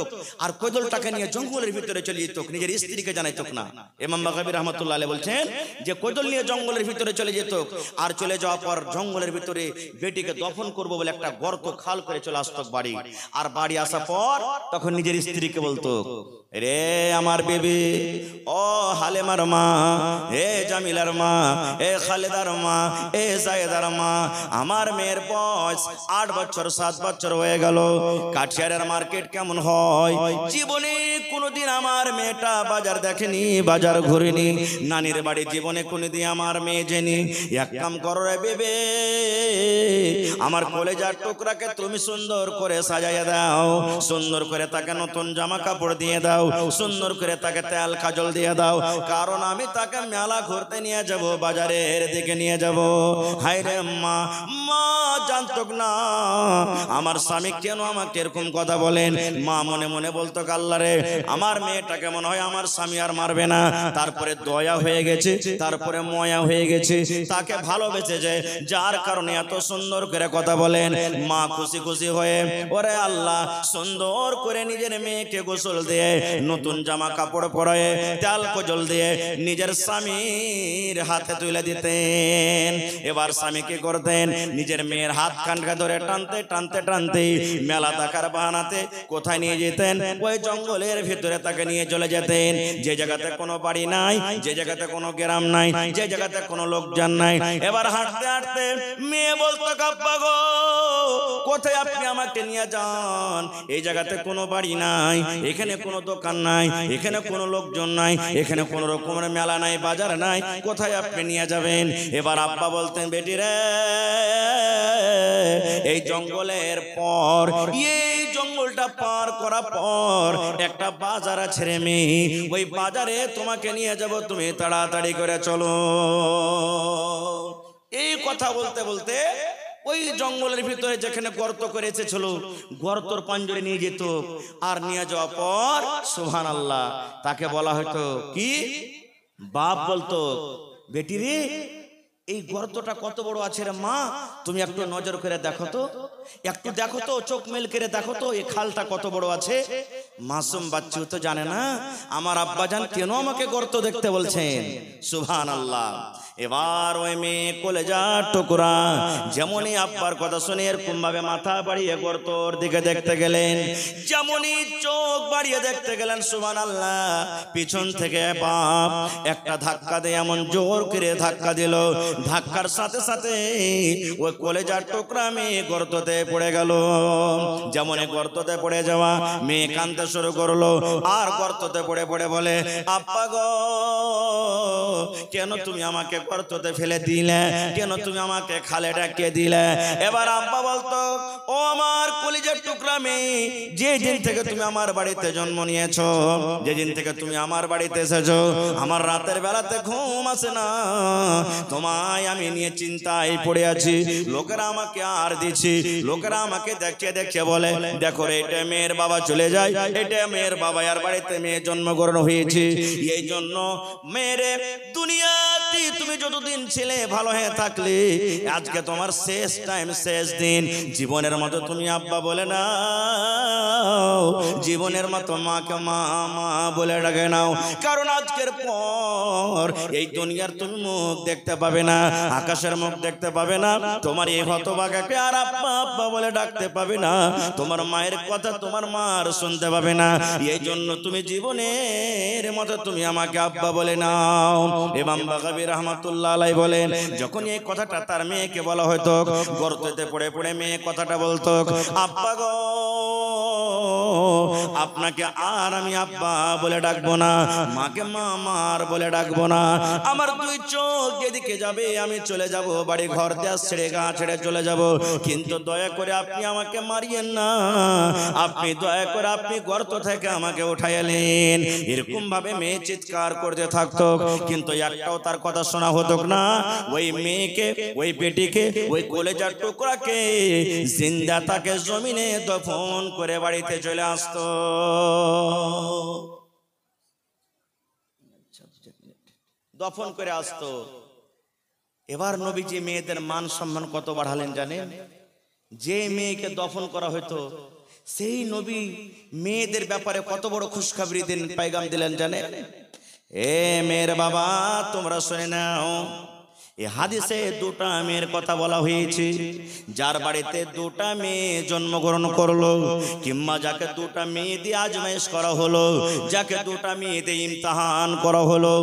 আর কোদলটাকে নিয়ে জঙ্গলের ভিতরে চলে যেত, নিজের স্ত্রীকে জানাইত না। ইমাম বাগাবী রাহমাতুল্লাহ আলাইহি বলছেন যে কোদল নিয়ে জঙ্গলের ভিতরে চলে যেত, আর চলে যাওয়ার পর জঙ্গলের ভিতরে বেটিকে দফন করবো বলে একটা গর্ত খাল করে চলে আসতো বাড়ি। আর বাড়ি আসার পর তখন নিজের স্ত্রীকে বলতো, রে আমার বেবি, ও হালেমার মা, এ জামিলার মা, এ খালেদার মা, এ জায়েদার মা, আমার মেয়ের বয়স 8 বছর 7 বছর হয়ে গেল, কাঠিয়ারের মার্কেট কেমন হয়, জীবনে কোনোদিন আমার মেয়েটা বাজার দেখেনি, বাজার ঘুরেনি, নানির বাড়ি জীবনে কোনোদিন আমার মেয়ে জেনি, এক কাম করো রে বেবে, আমার কলেজার টুকরাকে তুমি সুন্দর করে সাজাইয়া দাও, সুন্দর করে তাকে নতুন জামা কাপড় দিয়ে দাও, সুন্দর করে তাকে তেল কাজল দিয়ে দাও, কারণ আমি তাকে মেলা ঘুরতে নিয়ে যাব, বাজারের দিকে নিয়ে যাব। হায় রে মা, মা জানতো না আমার স্বামী কেন আমাকে এরকম কথা বলেন। মা মনে মনে বলতো, আল্লাহ রে, আমার মেয়েটাকে মনে হয় আমার স্বামী আর মারবে না, তারপরে দয়া হয়ে গেছে, তারপরে ময়া হয়ে গেছে, তাকে ভালোবেসেছে, যার কারণে এত সুন্দর করে কথা বলেন। মা খুশি খুশি হয়ে ওরে আল্লাহ সুন্দর করে নিজের মেয়েকে গোসল দিয়ে, নতুন জামা কাপড় পরায়ে, তেল কাজল দিয়ে নিজের স্বামীর হাতে তুলে দিতেন। এবার স্বামী কি করতেন? নিজের মেয়ের হাত কানকে ধরে টানতে টানতে টানতে মেলা দেখার বাহানাতে কোথায় নিয়ে যেতেন? ওই জঙ্গলের ভিতরে তাকে নিয়ে চলে যেতেন, যে জায়গাতে কোনো বাড়ি নাই, যে জায়গাতে কোনো গ্রাম নাই, যে জায়গাতে কোনো লোকজন নাই। এবার হাঁটতে হাঁটতে মেয়ে বলতো, আব্বা গো, কোথায় আপনি আমাকে নিয়ে যান? এই জায়গাতে কোনো বাড়ি নাই, এখানে কোনো দোকান নাই, এখানে কোনো লোকজন নাই, এখানে কোনো রকমের মেলা নাই, বাজার নাই, কোথায় আপনি নিয়ে যাবেন? এবার আব্বা বলতেন, বেটি রে, এই জঙ্গলের পর, এই জঙ্গলটা পার করার পর একটা বাজার আছে রে মেয়ে, ওই বাজারে তোমাকে নিয়ে যাব, তুমি তাড়াতাড়ি করে চলো। এই কথা বলতে বলতে ওই জঙ্গলের ভিতরে যেখানে গর্ত করে এসেছিল, গর্তর পাঞ্জরে নিয়ে যেত, আর নিয়ে যাওয়ার পর সুবহানাল্লাহ তাকে বলা হতো কি? বাপ বলতো, বেটি রে, এই গর্তটা কত বড় আছে রে মা, তুমি একটু নজর করে দেখো তো, একটু দেখো তো, চোখ মেল করে দেখো তো, এই খালটা কত বড় আছে। মাসুম বাচ্চা তো জানে না আমার আব্বাজান কেন আমাকে গর্ত দেখতে বলছেন। সুবহানাল্লাহ। এবার ওই মেয়ে কলেজার টুকরা যেমনই আব্বার কথা শুনে এরকম ভাবে মাথা বাড়িয়ে গর্তর দিকে দেখতে গেলেন, যেমনই চোখ বাড়িয়ে দেখতে গেলেন, সুবহানাল্লাহ, পিছন থেকে বাপ একটা ধাক্কা দিয়ে এমন জোর করে ধাক্কা দিল, ধাক্কার সাথে সাথে ওই কলেজার টুকরা মেয়ে গর্ততে পড়ে গেল। যেমনই গর্ততে পড়ে যাওয়া, মেয়ে কাঁদতে শুরু করলো, আর গর্ততে পড়ে পড়ে বলে, আব্বা গো, কেন তুমি আমাকে গর্ততে ফেলে দিলে, কেন তুমি আমাকে খালে ডাকিয়ে দিলে? এবার আব্বা বলতো, ও আমার কলিজার টুকরা মেয়ে, যে দিন থেকে তুমি আমার বাড়িতে জন্ম নিয়েছো, যে দিন থেকে তুমি আমার বাড়িতে এসেছো, আমার রাতের বেলাতে ঘুম আসে না, তোমায় আমি নিয়ে চিন্তায় পড়ে আছি। লোকেরা আমাকে আর দিচ্ছি, লোকেরা আমাকে দেখে দেখে বলে, দেখো রে, এটা মেয়ের বাবা চলে যায়, এটা মেয়ের বাবা, আর বাড়িতে মেয়ে জন্মগ্রহণ হয়েছে। এই জন্য মেয়েরে দুনিয়াতে তুমি যতদিন ছেলে ভালো হয়ে থাকলে, আজকে তোমার শেষ টাইম, শেষ দিন, জীবনের মতো তুমি আব্বা বলে না, জীবনের মতো মাকে মা মা বলে ডাকে নাও, কারণ আজকের পর এই দুনিয়ার তুমি মুখ দেখতে পাবে না, আকাশের মুখ দেখতে পাবে না, তোমার এই হতভাগাকে আর আব্বা আব্বা বলে ডাকতে পাবে না, তোমার মায়ের কথা তোমার মার শুনতে পাবে না। এই জন্য তুমি জীবনের মতো তুমি আমাকে আব্বা বলে নাও। ইমাম বাগাবী রাহমাতুল্লাহ আলাইহি বলেন, যখন এই কথাটা তার মেয়েকে বলা হতো, গর্ততে পড়ে পড়ে মেয়ে কথাটা বলতো, আব্বা গো, আপনাকে আর আমি আব্বা বলে ডাকবো না, মাকে মা মার বলে ডাকবো না, আমার দুই চোখ যেদিকে যাবে আমি চলে যাব, বাড়ি ঘর দেশ ছেড়ে গা ছেড়ে চলে যাব, কিন্তু দয়া করে আপনি আমাকে মারিয়েন না, আপনি দয়া করে আপনি গর্ত থেকে আমাকে উঠাইলেন। এরকম ভাবে মেয়ে চিৎকার করতে থাকতো, কিন্তু একটাও তার কথা শোনা হতো না, ওই মেয়েকে, ওই বেটিকে, ওই কলেজার টুকরাকে জিন্দা তাকে জমিনে দফন করে বাড়িতে চলে আসতো। দফন করে আসতো। এবার নবীজি মেয়েদের মান সম্মান কত বাড়ালেন জানেন? যে মেয়েকে দফন করা হতো সেই নবী মেয়েদের ব্যাপারে কত বড় খুশখবরি দিন, পায়গাম দিলেন জানেন? এ মেয়ের বাবা, তোমরা শুনে নাও, এই হাদিসে দুটা মেয়ের কথা বলা হয়েছে। যার বাড়িতে দুটা মেয়ে জন্মগ্রহণ করলো, কিংবা যাকে দুটা মেয়ে দিয়ে আজমাইশ করা হলো, যাকে দুটা মেয়ে দিয়ে ইমতিহান করা হলো,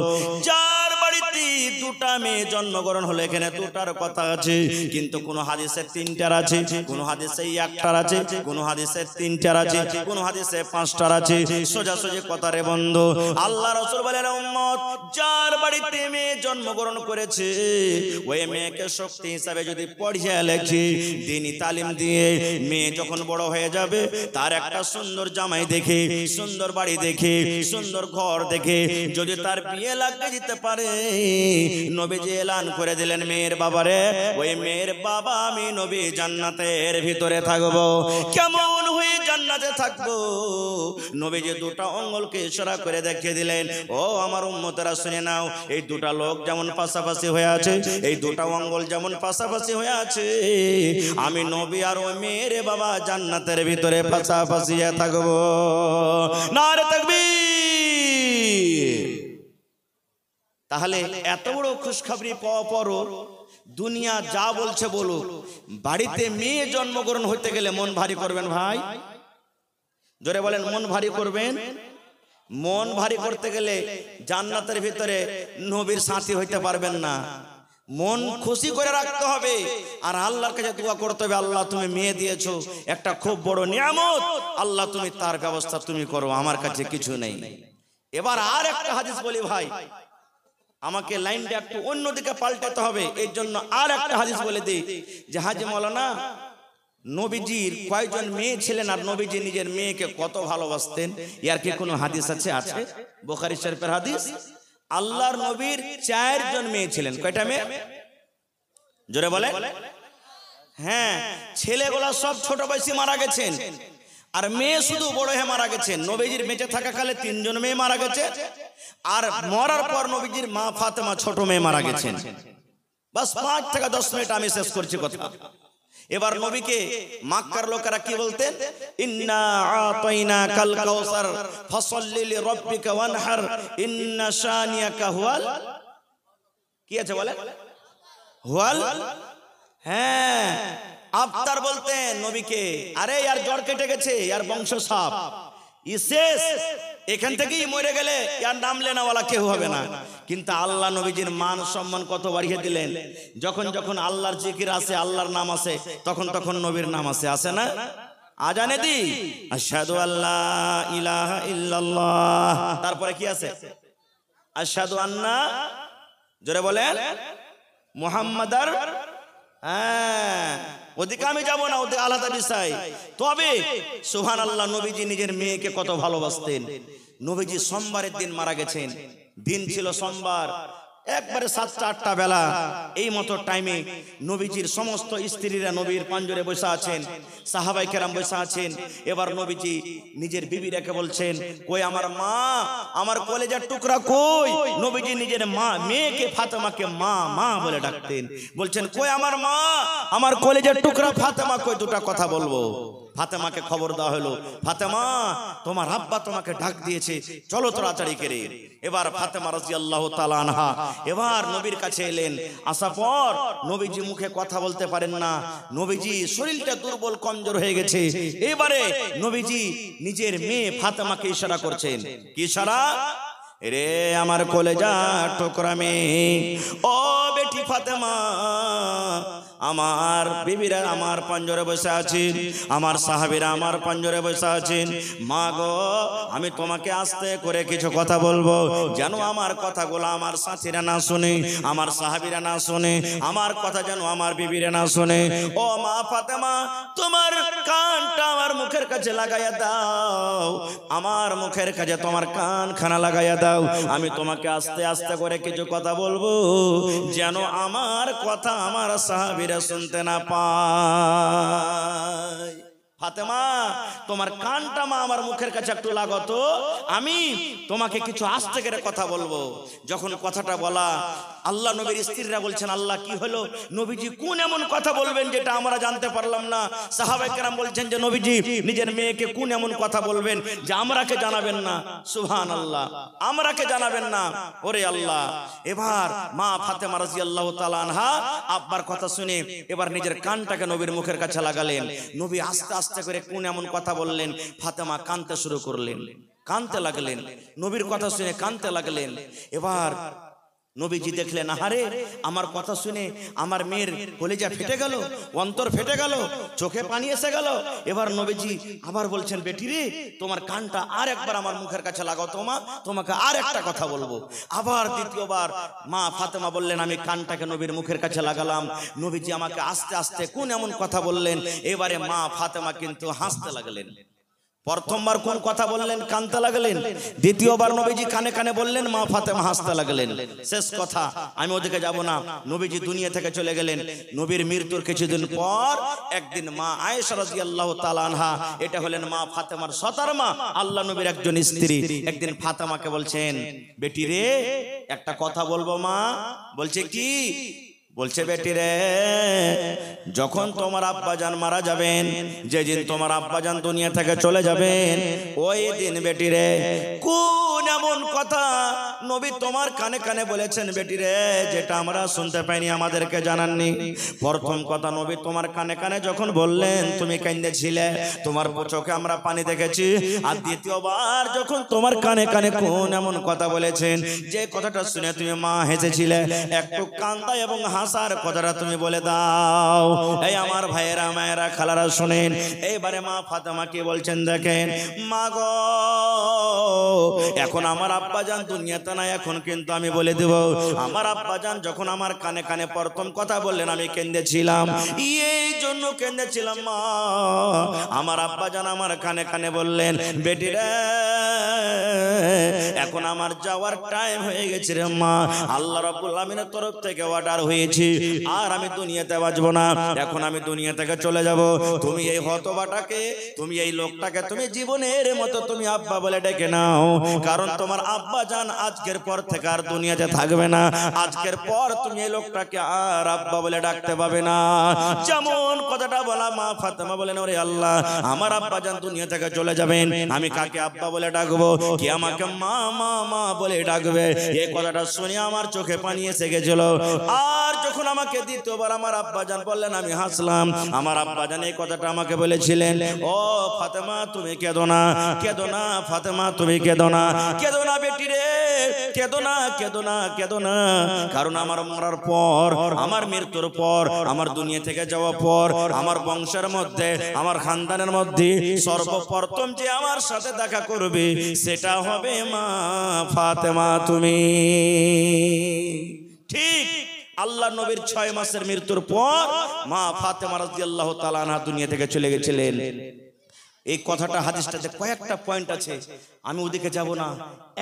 যার বাড়িতে দুটা মেয়ে জন্মগ্রহণ হলো, এখানে দুটার কথা আছে, কিন্তু কোন হাদিসে তিনটার আছে, কোন হাদিসে একটার আছে, কোন হাদিসে তিনটার আছে, কোন হাদিসে পাঁচটার আছে। সোজাসুজি কথা রে বন্ধু, আল্লাহ রাসূল বলেন, উম্মত, যার বাড়িতে মেয়ে জন্মগ্রহণ করেছে ওই মেয়েকে শক্তি হিসাবে যদি পড়িয়ে লেখি, দ্বীনি তালিম দিয়ে মেয়ে যখন বড় হয়ে যাবে, তার একটা সুন্দর জামাই দেখে, সুন্দর বাড়ি দেখে, সুন্দর ঘর দেখে যদি তার বিয়ে লাগিয়ে দিতে পারে, নবীজি এলান করে দিলেন, মেয়ের বাবারে, ওই মেয়ের বাবা আমি নবী জান্নাতের ভিতরে থাকবো। কেমন হয়ে জান্নাতে থাকবো? নবীজি দুটা আঙ্গুলকে ইশারা করে দেখিয়ে দিলেন, ও আমার উম্মতেরা শুনে নাও, এই দুটা লোক যেমন পাশাপাশি হয়ে আছে, এই দুটা আঙ্গুল যেমন পাশাপাশি হয়ে আছে, আমি নবী আর ওই মেয়ের বাবা জান্নাতের ভিতরে পাশাপাশি থাকবো। নারে তাকবীর। তাহলে এত বড় খুশখবরি পাওয়া পরও দুনিয়া যা বলছে বলুক, বাড়িতে মেয়ে জন্মগ্রহণ হতে গেলে মন ভারী করবেন ভাই? জোরে বলেন, মন ভারী করবেন? মন ভারী করতে গেলে জান্নাতের ভিতরে নবীর সাথী হইতে পারবেন না। মন খুশি করে রাখতে হবে, আর আল্লাহর কাছে দোয়া করতে হবে, আল্লাহ তুমি মেয়ে দিয়েছো, একটা খুব বড় নিয়ামত, আল্লাহ তুমি তার ব্যবস্থা তুমি করো, আমার কাছে কিছু নেই। এবার আর একটা হাদিস বলি ভাই, আমাকে লাইনটা একটু অন্যদিকে পাল্টাতে হবে, এই জন্য আর একটা হাদিস বলে দিই যে হাজী মাওলানা নবীজির কয়জন মেয়ে ছিলেন আর নবীজি নিজের মেয়েকে কত ভালোবাসতেন, এর কি কোনো হাদিস আছে? আছে, বুখারী শরীফের হাদিস। আল্লাহর নবীর 4 জন মেয়ে ছিলেন। কয়টা মেয়ে? জোরে বলে। হ্যাঁ, ছেলেগুলা সব ছোট বয়সে মারা গেছেন, আর মেয়ে শুধু বড় হয়ে মারা গেছেন। নবীজির বেঁচে থাকাকালে 3 জন মেয়ে মারা গেছে, আর মরার পর নবীজির মা ফাতেমা ছোট মেয়ে মারা গেছেন। বাস 5 থেকে 10 মিনিট আমি শেষ করছি কথা। এবার নবীকে মক্কার লোকেরা কি বলতেন? ইন্না আতাইনাকাল কাউসার ফাসাল্লি লিরাব্বিকা ওয়ানহার ইন্না শানিয়াকা হুয়াল, কি আছে বলে? হুয়াল। হ্যাঁ, আফতার বলতেন নবীকে, আরে ইয়ার জ্বর কেটে গেছে, ইয়ার বংশ সাফ, শেষ, এখান থেকেই মরে গেলে ইয়ার নাম লেনাওয়ালা কেউ হবে না। কিন্তু আল্লাহ নবীজির মান সম্মান কত বাড়িয়ে দিলেন। যখন যখন আল্লাহর জিকির আছে, আল্লাহর নাম আছে, তখন তখন নবীর নাম আছে, আছে না? আজানে দি আশহাদু আল্লা ইলাহা ইল্লাল্লাহ, তারপরে কি আছে? আশহাদু আন্না, জোরে বলেন, মুহাম্মাদার। হ্যাঁ, ওদিকে আমি যাবো না, ওদিকে আলাদা বিষয়। তবে সুবহানাল্লাহ, নবীজি নিজের মেয়েকে কত ভালোবাসতেন। নবীজি সোমবারের দিন মারা গেছেন, দিন ছিল সোমবার, একবারে 7টা-8টা বেলা, এই মতো টাইমে নবীজির সমস্ত স্ত্রীরা নবীর পাঞ্জরে বসে আছেন, সাহাবায়ে কেরাম বসে আছেন। এবার নবীজি নিজের বিবি রেখে বলছেন, কই আমার মা, আমার কলেজার টুকরা কই? নবীজি নিজের মা, মেয়েকে ফাতেমাকে মা মা বলে ডাকতেন। বলছেন, কই আমার মা, আমার কলেজার টুকরা ফাতেমা কই? দুটা কথা বলবো। ফাতেমাকে খবর দেওয়া হলো, ফাতেমা, তোমার আব্বা তোমাকে ডাক দিয়েছে, চলো তাড়াতাড়ি করে। এবার ফাতেমা রাদিয়াল্লাহু তাআলা আনহা এবার নবীর কাছে এলেন। আসার পর নবীজি মুখে কথা বলতে পারেন না, নবীজি শরীরটা দুর্বল কমজোর হয়ে গেছে। এবারে নবীজি নিজের মেয়ে ফাতেমাকে ইশারা করছেন। কি ইশারা? রে আমার কলেজা টুকরা মেয়ে, ও বেটি ফাতেমা, আমার বিবিরা আমার পাঞ্জরে বসে আছেন, আমার সাহাবীরা আমার পাঞ্জরে বসে আছেন। মা গো, আমি তোমাকে আস্তে করে কিছু কথা বলবো, যেন আমার কথাগুলো আমার সাথীরা না শুনে, আমার সাহাবীরা না শুনে, আমার কথা যেন আমার বিবিরা না শুনে। ও মা ফাতেমা, তোমার কানটা আমার মুখে মুখের কাছে লাগাইয়া দাও, আমার মুখের কাছে তোমার কানখানা লাগাইয়া দাও, আমি তোমাকে আস্তে আস্তে করে কিছু কথা বলবো, যেন আমার কথা আমার সাহাবীরা শুনতে না পায়। ফাতেমা, তোমার কানটা মা আমার মুখের কাছে একটু লাগতো, আমি তোমাকে কিছু আস্তে করে কথা বলবো। যখন কথাটা বলা, আল্লাহ নবীর স্ত্রীরা বলছেন, আল্লাহ কি হলো, নবীজি কোন এমন কথা বলবেন যেটা আমরা জানতে পারলাম না? সাহাবায়ে কেরাম বলছেন যে নবীজি নিজের মেয়েকে কোন এমন কথা বলবেন যে আমরাকে জানাবেন না? সুবহানাল্লাহ, আমরাকে জানাবেন না। ওরে আল্লাহ, এবার মা ফাতেমা রাদিয়াল্লাহু তাআলা আনহা আব্বার কথা শুনে এবার নিজের কানটাকে নবীর মুখের কাছে লাগালেন। নবী আস্তে আস্তে করে কোন এমন কথা বললেন, ফাতেমা কাঁদতে শুরু করলেন, কাঁদতে লাগলেন, নবীর কথা শুনে কাঁদতে লাগলেন। এবার নবীজি দেখলেন, আহারে আমার কথা শুনে আমার মেয়ের কলিজা ফেটে গেল, অন্তর ফেটে গেল, চোখে পানি এসে গেল। এবার নবীজি আবার বলছেন, বেটি রে, তোমার কানটা আর একবার আমার মুখের কাছে লাগাও তো মা, তোমাকে আর একটা কথা বলবো। আবার দ্বিতীয়বার মা ফাতেমা বললেন, আমি কানটাকে নবীর মুখের কাছে লাগালাম। নবীজি আমাকে আস্তে আস্তে কোন এমন কথা বললেন, এবারে মা ফাতেমা কিন্তু হাসতে লাগলেন। প্রথমবার কোন কথা বললেন, কানতে লাগলেন। দ্বিতীয়বার নবীজি কানে কানে বললেন, মা ফাতেমা হাসতে লাগলেন। শেষ কথা, আমি ওদিকে যাব না, নবীজি দুনিয়া থেকে চলে গেলেন। নবীর মৃত্যুর কিছুদিন পর একদিন মা আয়েশা রাদিয়াল্লাহু তাআলা আনহা, এটা হলেন মা ফাতেমার সতার মা, আল্লাহ নবীর একজন স্ত্রী, একদিন ফাতেমাকে বলছেন, বেটি রে একটা কথা বলবো মা। বলছে কি? বলছে, বেটি রে, যখন তোমার আব্বাজান মারা যাবেন, যেদিন তোমার আব্বাজান দুনিয়া থেকে চলে যাবেন, ওই দিন বেটি রে কোন এমন কথা নবী তোমার কানে কানে বলেছেন বেটি রে, যেটা আমরা শুনতে পাইনি, আমাদেরকে জানাননি? প্রথম কথা, নবী তোমার কানে কানে যখন বললেন তুমি কাঁদেছিলে, তোমার চোখে আমরা পানি দেখেছি। আর দ্বিতীয়বার যখন তোমার কানে কানে কোন এমন কথা বলেছেন, যে কথাটা শুনে তুমি মা হেসেছিলে, একটু কান্দা এবং হাসার কথাটা তুমি বলে দাও। এই আমার ভাইয়েরা, মায়েরা, খালারা শুনেন, এইবারে মা ফাতেমা কি বলছেন দেখেন, মা গো, এখন আমার আব্বাজান দুনিয়াতে নাই, এখন কিন্তু আমি বলে দেব, আমার আব্বাজান যখন আমার কানে কানে প্রথম কথা বললেন, আমি কেঁদেছিলাম, এই জন্য কেঁদেছিলাম মা। আমার আব্বাজান আমার কানে কানে বললেন, বেটি রে, এখন আমার যাওয়ার টাইম হয়ে গেছে রে মা, আল্লাহ রাব্বুল আমিনের তরফ থেকে অর্ডার হয়েছে, আর আমি দুনিয়াতে বাঁচবো না, এখন আমি দুনিয়া থেকে চলে যাব। তুমি এই হতবাটাকে, তুমি এই লোকটাকে তুমি জীবনের মতো তুমি আব্বা বলে ডেকে নাও, কারণ তোমার আব্বা জান আজকের পর থেকে আর দুনিয়াতে থাকবে না। আজকের পর তুমি এই লোকটাকে আর আব্বা বলে ডাকতে পাবে না। যেমন কথাটা বলা, মা ফাতেমা বলেন, ওরে আল্লাহ, আমার আব্বা জান দুনিয়া থেকে চলে যাবেন, আমি কাকে আব্বা বলে ডাকবো? কি আমাকে মা মা মা বলে ডাকবে? এই কথাটা শুনে আমার চোখে পানি এসে গেছিল। আর যখন আমাকে দ্বিতীয়বার আমার আব্বাজান বললেন, আমি হাসলাম। আমার আব্বাজান এই কথাটা আমাকে বলেছিলেন, ও ফাতেমা তুমি কেঁদো না, কেঁদো না ফাতেমা, তুমি কেঁদো না, কেঁদো না বেটি রে, কেঁদো না, কেঁদো না, কেঁদো না, কারণ আমার মরার পর, আমার মৃত্যুর পর, আমার দুনিয়া থেকে যাওয়ার পর, আমার বংশের মধ্যে, আমার খানদানের মধ্যে সর্বপ্রথম যে আমার সাথে দেখা করবে, সেটা হবে মা ফাতেমা তুমি। ঠিক আল্লাহ নবীর 6 মাসের মৃত্যুর পর মা ফাতেমা রাদিয়াল্লাহু তাআলা আনহা দুনিয়া থেকে চলে গেছিলেন। এই কথাটা হাদিসটাতে কয়েকটা পয়েন্ট আছে, আমি ওদিকে যাব না,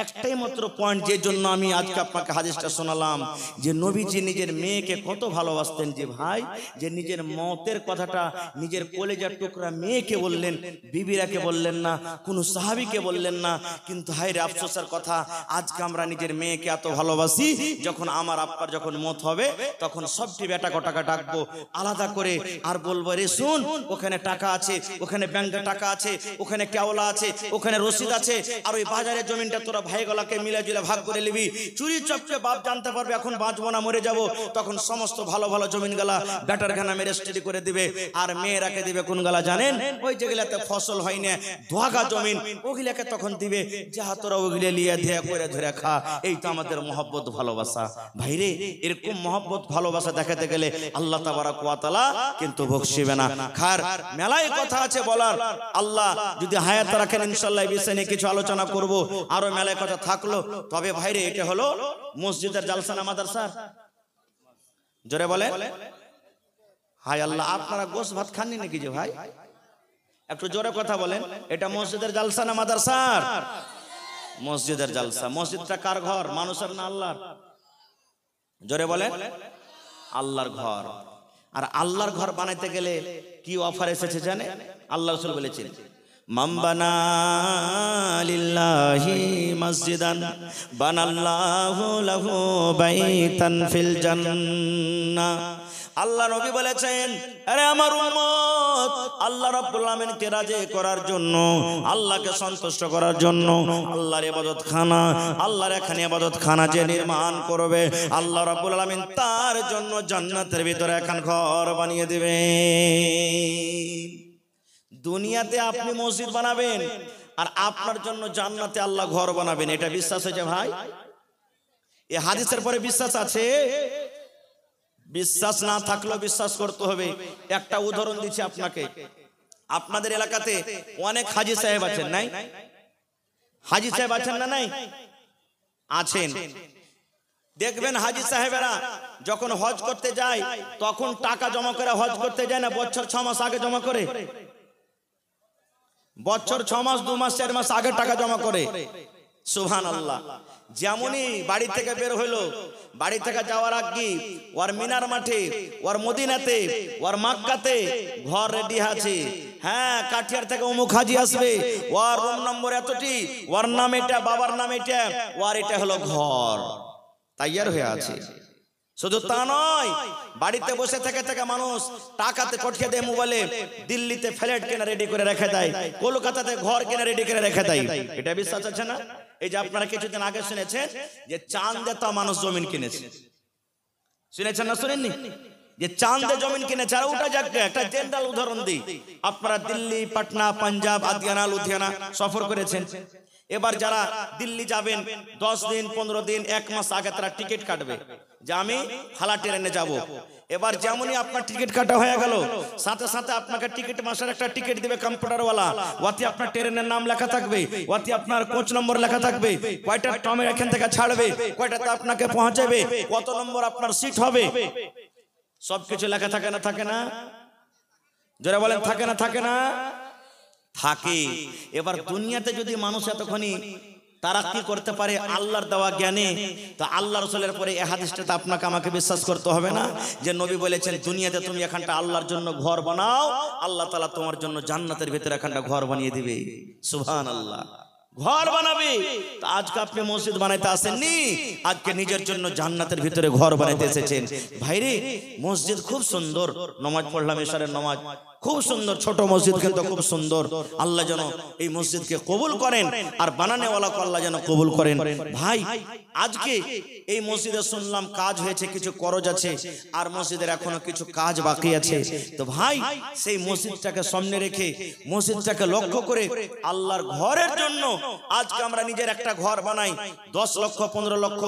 একটাই মাত্র পয়েন্ট, যে জন্য আমি আজকে আপনাকে হাদিসটা শোনালাম, যে নবীজি নিজের মেয়েকে কত ভালোবাসতেন, যে ভাই, যে নিজের মতের কথাটা নিজের কলেজার টুকরা মেয়েকে বললেন, বিবিরাকে বললেন না, কোন সাহাবীকে বললেন না। কিন্তু হায়রে আফসোসের কথা, আজকে আমরা নিজের মেয়েকে এত ভালোবাসি, যখন আমার আব্বার যখন মত হবে, তখন সবটি বেটা কটাকে ডাকবো আলাদা করে, আর বলবো, রে শুন, ওখানে টাকা আছে, ওখানে ব্যাংকে টাকা আছে, ওখানে কেওলা আছে, ওখানে রসিদ আছে, আর ওই বাজারের জমিনটা তোরা ভাইগুলাকে মিলে জুলে ভাগ করে নিবি। চুরি চপকে বাপ জানতে পারবে এখন বাঁচবো না, মরে যাব, তখন সমস্ত ভালো ভালো জমিন গালা ব্যাটার ঘানা মেরে স্টাডি করে দিবে। আর মেয়েরাকে দিবে কোন গালা জানেন? ওই যেগুলাতে ফসল হয় না, ধোয়াগা জমিন, ওগুলাকে তখন দিবে, যাহা তোরা ওগুলো লিয়ে ধেয়া করে ধরে খা। এই তো আমাদের মহব্বত ভালোবাসা। ভাইরে, এরকম মহব্বত ভালোবাসা দেখাতে গেলে আল্লাহ তাবারাক ওয়া তাআলা কিন্তু বকশিবে না। খার মেলায় কথা আছে বলার, আল্লাহ যদি হায়াত রাখেন ইনশাআল্লাহ এই বিষয় নিয়ে কিছু আলোচনা করব, আরো মেলায় কথা থাকলো। তবে ভাইরে, এটা হলো মসজিদের জালসা না মাদ্রাসা? জোরে বলে হায় আল্লাহ। আপনারা গোশ ভাত খাননি নাকি যে ভাই? একটু জোরে কথা বলেন, এটা মসজিদের জালসা না মাদ্রাসার? মসজিদের জালসা। মসজিদটা কার ঘর, মানুষের না আল্লাহর? জোরে বলেন, আল্লাহর ঘর। আর আল্লাহর ঘর বানাইতে গেলে কি অফার এসেছে জানে? আল্লাহ রাসূল বলেছেন, মান বানা লিল্লাহি মসজিদান বানাল্লাহু লাহু বাইতান ফিল জান্নাহ। আল্লাহ নবী বলেছেন, আরে আমার উম্মত, আল্লাহ রাব্বুল আলামিনকে রাজি করার জন্য, আল্লাহকে সন্তুষ্ট করার জন্য আল্লাহর ইবাদতখানা, আল্লাহর এখানে ইবাদতখানা যে নির্মাণ করবে, আল্লাহ রাব্বুল আলামিন তার জন্য জান্নাতের ভিতরে এখন ঘর বানিয়ে দিবেন। দুনিয়াতে আপনি মসজিদ বানাবেন আর আপনার জন্য জান্নাতে আল্লাহ ঘর বানাবেন, এটা বিশ্বাস হয়েছে ভাই? এই হাদিসের পরে বিশ্বাস আছে? বিশ্বাস না থাকলেও বিশ্বাস করতে হবে। একটা উদাহরণ দিচ্ছি আপনাকে। আপনাদের এলাকাতে অনেক হাজী সাহেব আছেন, নাই? হাজী সাহেব আছেন না নাই? আছেন। দেখবেন হাজী সাহেবেরা যখন হজ করতে যায় তখন টাকা জমা করে হজ করতে যায় না, বছর 6 মাস আগে জমা করে। বছর 6 মাস 2 মাস 4 মাস আগে টাকা জমা করে। সুবহানাল্লাহ। যেমনই বাড়ি থেকে বের হইলো, বাড়ি থেকে যাওয়ার আগে ওর মিনার মাঠে, ওর মদিনাতে, ওর মক্কাতে ঘর রেডি আছে। হ্যাঁ, কাঠিয়ার থেকে অমুক হাজি আসবে, ওর রুম নম্বর এতটি, ওর নাম এটা, বাবার নাম এটা, ওর এটা হলো ঘর তৈয়ার হয়ে আছে। শুধু তা নয়, বাড়িতে বসে থেকে থেকে মানুষ টাকাতে কঠিয়ে দেয়, মোবাইলে দিল্লিতে ফ্ল্যাট কেনা রেডি করে রেখে দেয়, কলকাতাতে ঘর কেনা রেডি করে রেখে দেয়। এটা বিশ্বাস আছে না? এই যে আপনারা কিছুদিন আগে শুনেছেন যে চাঁদে তা মানুষ জমিন কিনেছে, শুনেছেন না শুনেননি? যে চাঁদে জমিন কিনেছে। আর ওটা যাক, একটা জেনারেল উদাহরণ দিই। আপনারা দিল্লি, পাটনা, পাঞ্জাব, আদিয়ানা, লুধিয়ানা সফর করেছেন। এবার যারা দিল্লি যাবেন 10 দিন 15 দিন 1 মাস আগে তারা টিকিট কাটবে যে আমি হালা ট্রেনে যাব। এবার যেমনই আপনার টিকিট কাটা হয়ে গেল, সাথে সাথে আপনাকে টিকিট মাসের একটা টিকিট দিবে কম্পিউটারওয়ালা, ওতে আপনার ট্রেনের নাম লেখা থাকবে, ওতে আপনার কোচ নম্বর লেখা থাকবে, কয়টা ট্রেন এখান থেকে ছাড়বে, কয়টাতে আপনাকে পৌঁছাবে, কত নম্বর আপনার সিট হবে, সবকিছু লেখা থাকে না থাকে না? যারা বলেন থাকে না থাকে না? থাকে। এবার দুনিয়াতে যদি মানুষ এতখানি তারাক্কি করতে পারে আল্লাহর দেওয়া জ্ঞানে, তো আল্লাহ রাসূলের পরে এই হাদিসটাতে আপনাকে আমাকে বিশ্বাস করতে হবে না যে নবী বলেছেন দুনিয়াতে তুমি এখানটা আল্লাহর জন্য ঘর বানাও, আল্লাহ তাআলা তোমার জন্য জান্নাতের ভিতরে এখানটা ঘর বানিয়ে দিবে। সুবহানাল্লাহ। ঘর বানাবে। তো আজকে আপনি মসজিদ বানাইতে আসেননি, আজকে নিজের জন্য জান্নাতের ভিতরে ঘর বানাইতে এসেছেন। ভাইরে, মসজিদ খুব সুন্দর, নামাজ পড়লাম এশারের নামাজ, খুব সুন্দর ছোট মসজিদ, কিন্তু খুব সুন্দর। আল্লাহ যেন এই মসজিদকে কবুল করেন আর বানানোওয়ালাকে আল্লাহ যেন কবুল করেন। ভাই, আজকে এই মসজিদে শুনলাম কাজ হয়েছে, কিছু করজ আছে, আর মসজিদের এখনো কিছু কাজ বাকি আছে। তো ভাই, সেই মসজিদটাকে সামনে রেখে, মসজিদটাকে লক্ষ্য করে আল্লাহর ঘরের জন্য আজকে আমরা নিজের একটা ঘর বানাই, 10 লক্ষ 15 লক্ষ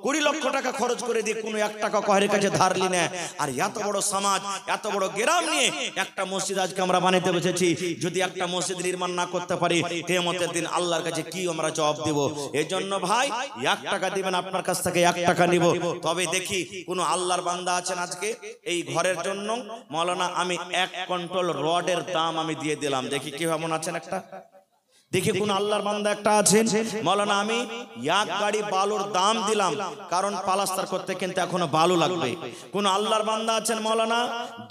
20 লক্ষ টাকা খরচ করে দিয়ে কোনো 1 টাকা কারোর কাছে ধার লি না। আর এত বড় সমাজ, এত বড় গ্রাম নিয়ে একটা মসজিদ আজকে আমরা বানাইতে বসেছি। যদি একটা মসজিদ নির্মাণ না করতে পারি, কিয়ামতের দিন আল্লাহর কাছে কি আমরা জবাব দেব? এই জন্য ভাই, 1 টাকা দিবেন, আপনার কাছ থেকে 1 টাকা নিব। তবে দেখি কোন আল্লাহর বান্দা আছেন আজকে এই ঘরের জন্য, মাওলানা আমি 1 কুইন্টাল রডের দাম আমি দিয়ে দিলাম, দেখি কি এমন আছেন একটা? দেখি কোন আল্লাহর বান্দা একটা আছেন, মাওলানা আমি 1 গাড়ি বালুর দাম দিলাম, কারণ পালাস্তার করতে কিন্তু এখনো বালু লাগবে। কোন আল্লাহর বান্দা আছেন, মাওলানা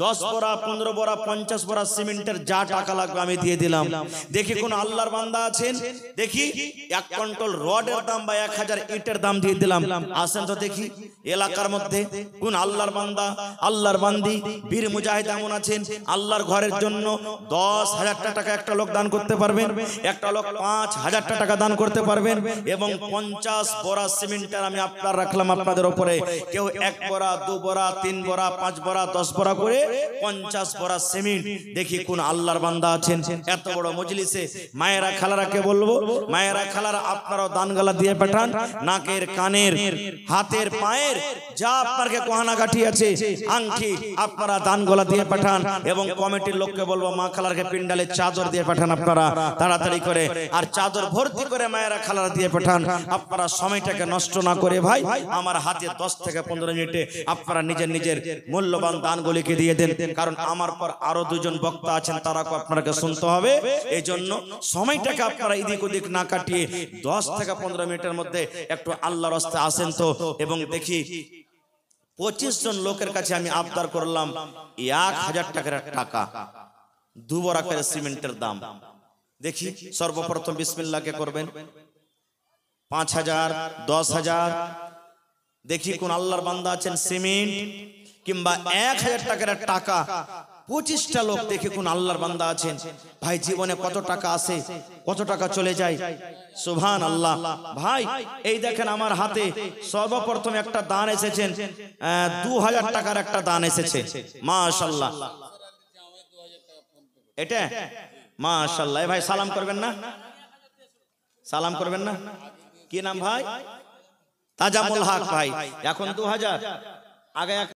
10 বড়া 15 বড়া 50 বড়া সিমেন্টের যা টাকা লাগবে আমি দিয়ে দিলাম। দেখি কোন আল্লাহর বান্দা আছেন, দেখি 1 কুইন্টাল রডের দাম বা 1000 ইটের দাম দিয়ে দিলাম। আসেন তো দেখি এলাকার মধ্যে কোন আল্লাহর বান্দা, আল্লাহর বান্দি, বীর মুজাহিদ এমন আছেন আল্লাহর ঘরের জন্য 10,000 টাকা একটা লোক দান করতে পারবেন, একটা লোক 5,000 টাকা দান করতে পারবেন, এবং 50 বড়া সিমেন্টের আমি আপনার রাখলাম আপনাদের উপরে। কেউ 1 বড়া 2 বড়া 3 বড়া 5 বড়া 10 বড়া করে 50 বড়া সিমেন্ট। দেখি কোন আল্লাহর বান্দা আছেন এত বড় মজলিসে। মায়েরা খালারাকে বলবো, মায়েরা খালারা আপনারাও দানগালা দিয়ে পাঠান, নাকের কানের হাতের পায়ের যা আপনাকে গহনা গাঠি আছে, আংটি আপনারা দানগোলা দিয়ে পাঠান। এবং কমিটির লোককে বলবো মা খালারকে পিন্ডালে চাদর দিয়ে পাঠান, আপনারা তাড়াতাড়ি করে করে আর চাদর ভর্তি করে মায়েরা খালারা দিয়ে পাঠান। আপনারা সময়টাকে নষ্ট না করে ভাই আমার হাতে 10 থেকে 15 মিনিটে আপনারা নিজের নিজের মূল্যবান দানগুলিকে দিয়ে দেন, কারণ আমার পর আরো দুজন বক্তা আছেন, তারাকে আপনাকে শুনতে হবে। এই জন্য সময়টাকে আপনারা এদিক ওদিক না কাটিয়ে 10 থেকে 15 মিনিটের মধ্যে একটু আল্লাহর রাস্তায় আসেন তো। এবং দেখি 25 জন লোকের কাছে আমি আবদার করলাম 1000 টাকার টাকা, 2 বড় করে সিমেন্টের দাম। দেখি সর্বপ্রথম বিসমিল্লাহকে করবেন 5000, 10000। দেখি কোন আল্লাহর বান্দা আছেন সিমেন্ট কিংবা 1000 টাকার টাকা 25টা লোক, দেখি কোন আল্লাহর বান্দা আছেন। ভাই জীবনে কত টাকা আসে, কত টাকা চলে যায়, সুবহানাল্লাহ। ভাই এই দেখেন আমার হাতে সর্বপ্রথম একটা দান এসেছেন, 2000 টাকার একটা দান এসেছে, মাশাআল্লাহ। এটা মাশাআল্লাহ। ভাই সালাম করবেন না, সালাম করবেন না? কি নাম ভাই? তাজামুল হক ভাই। এখন 2000, আগে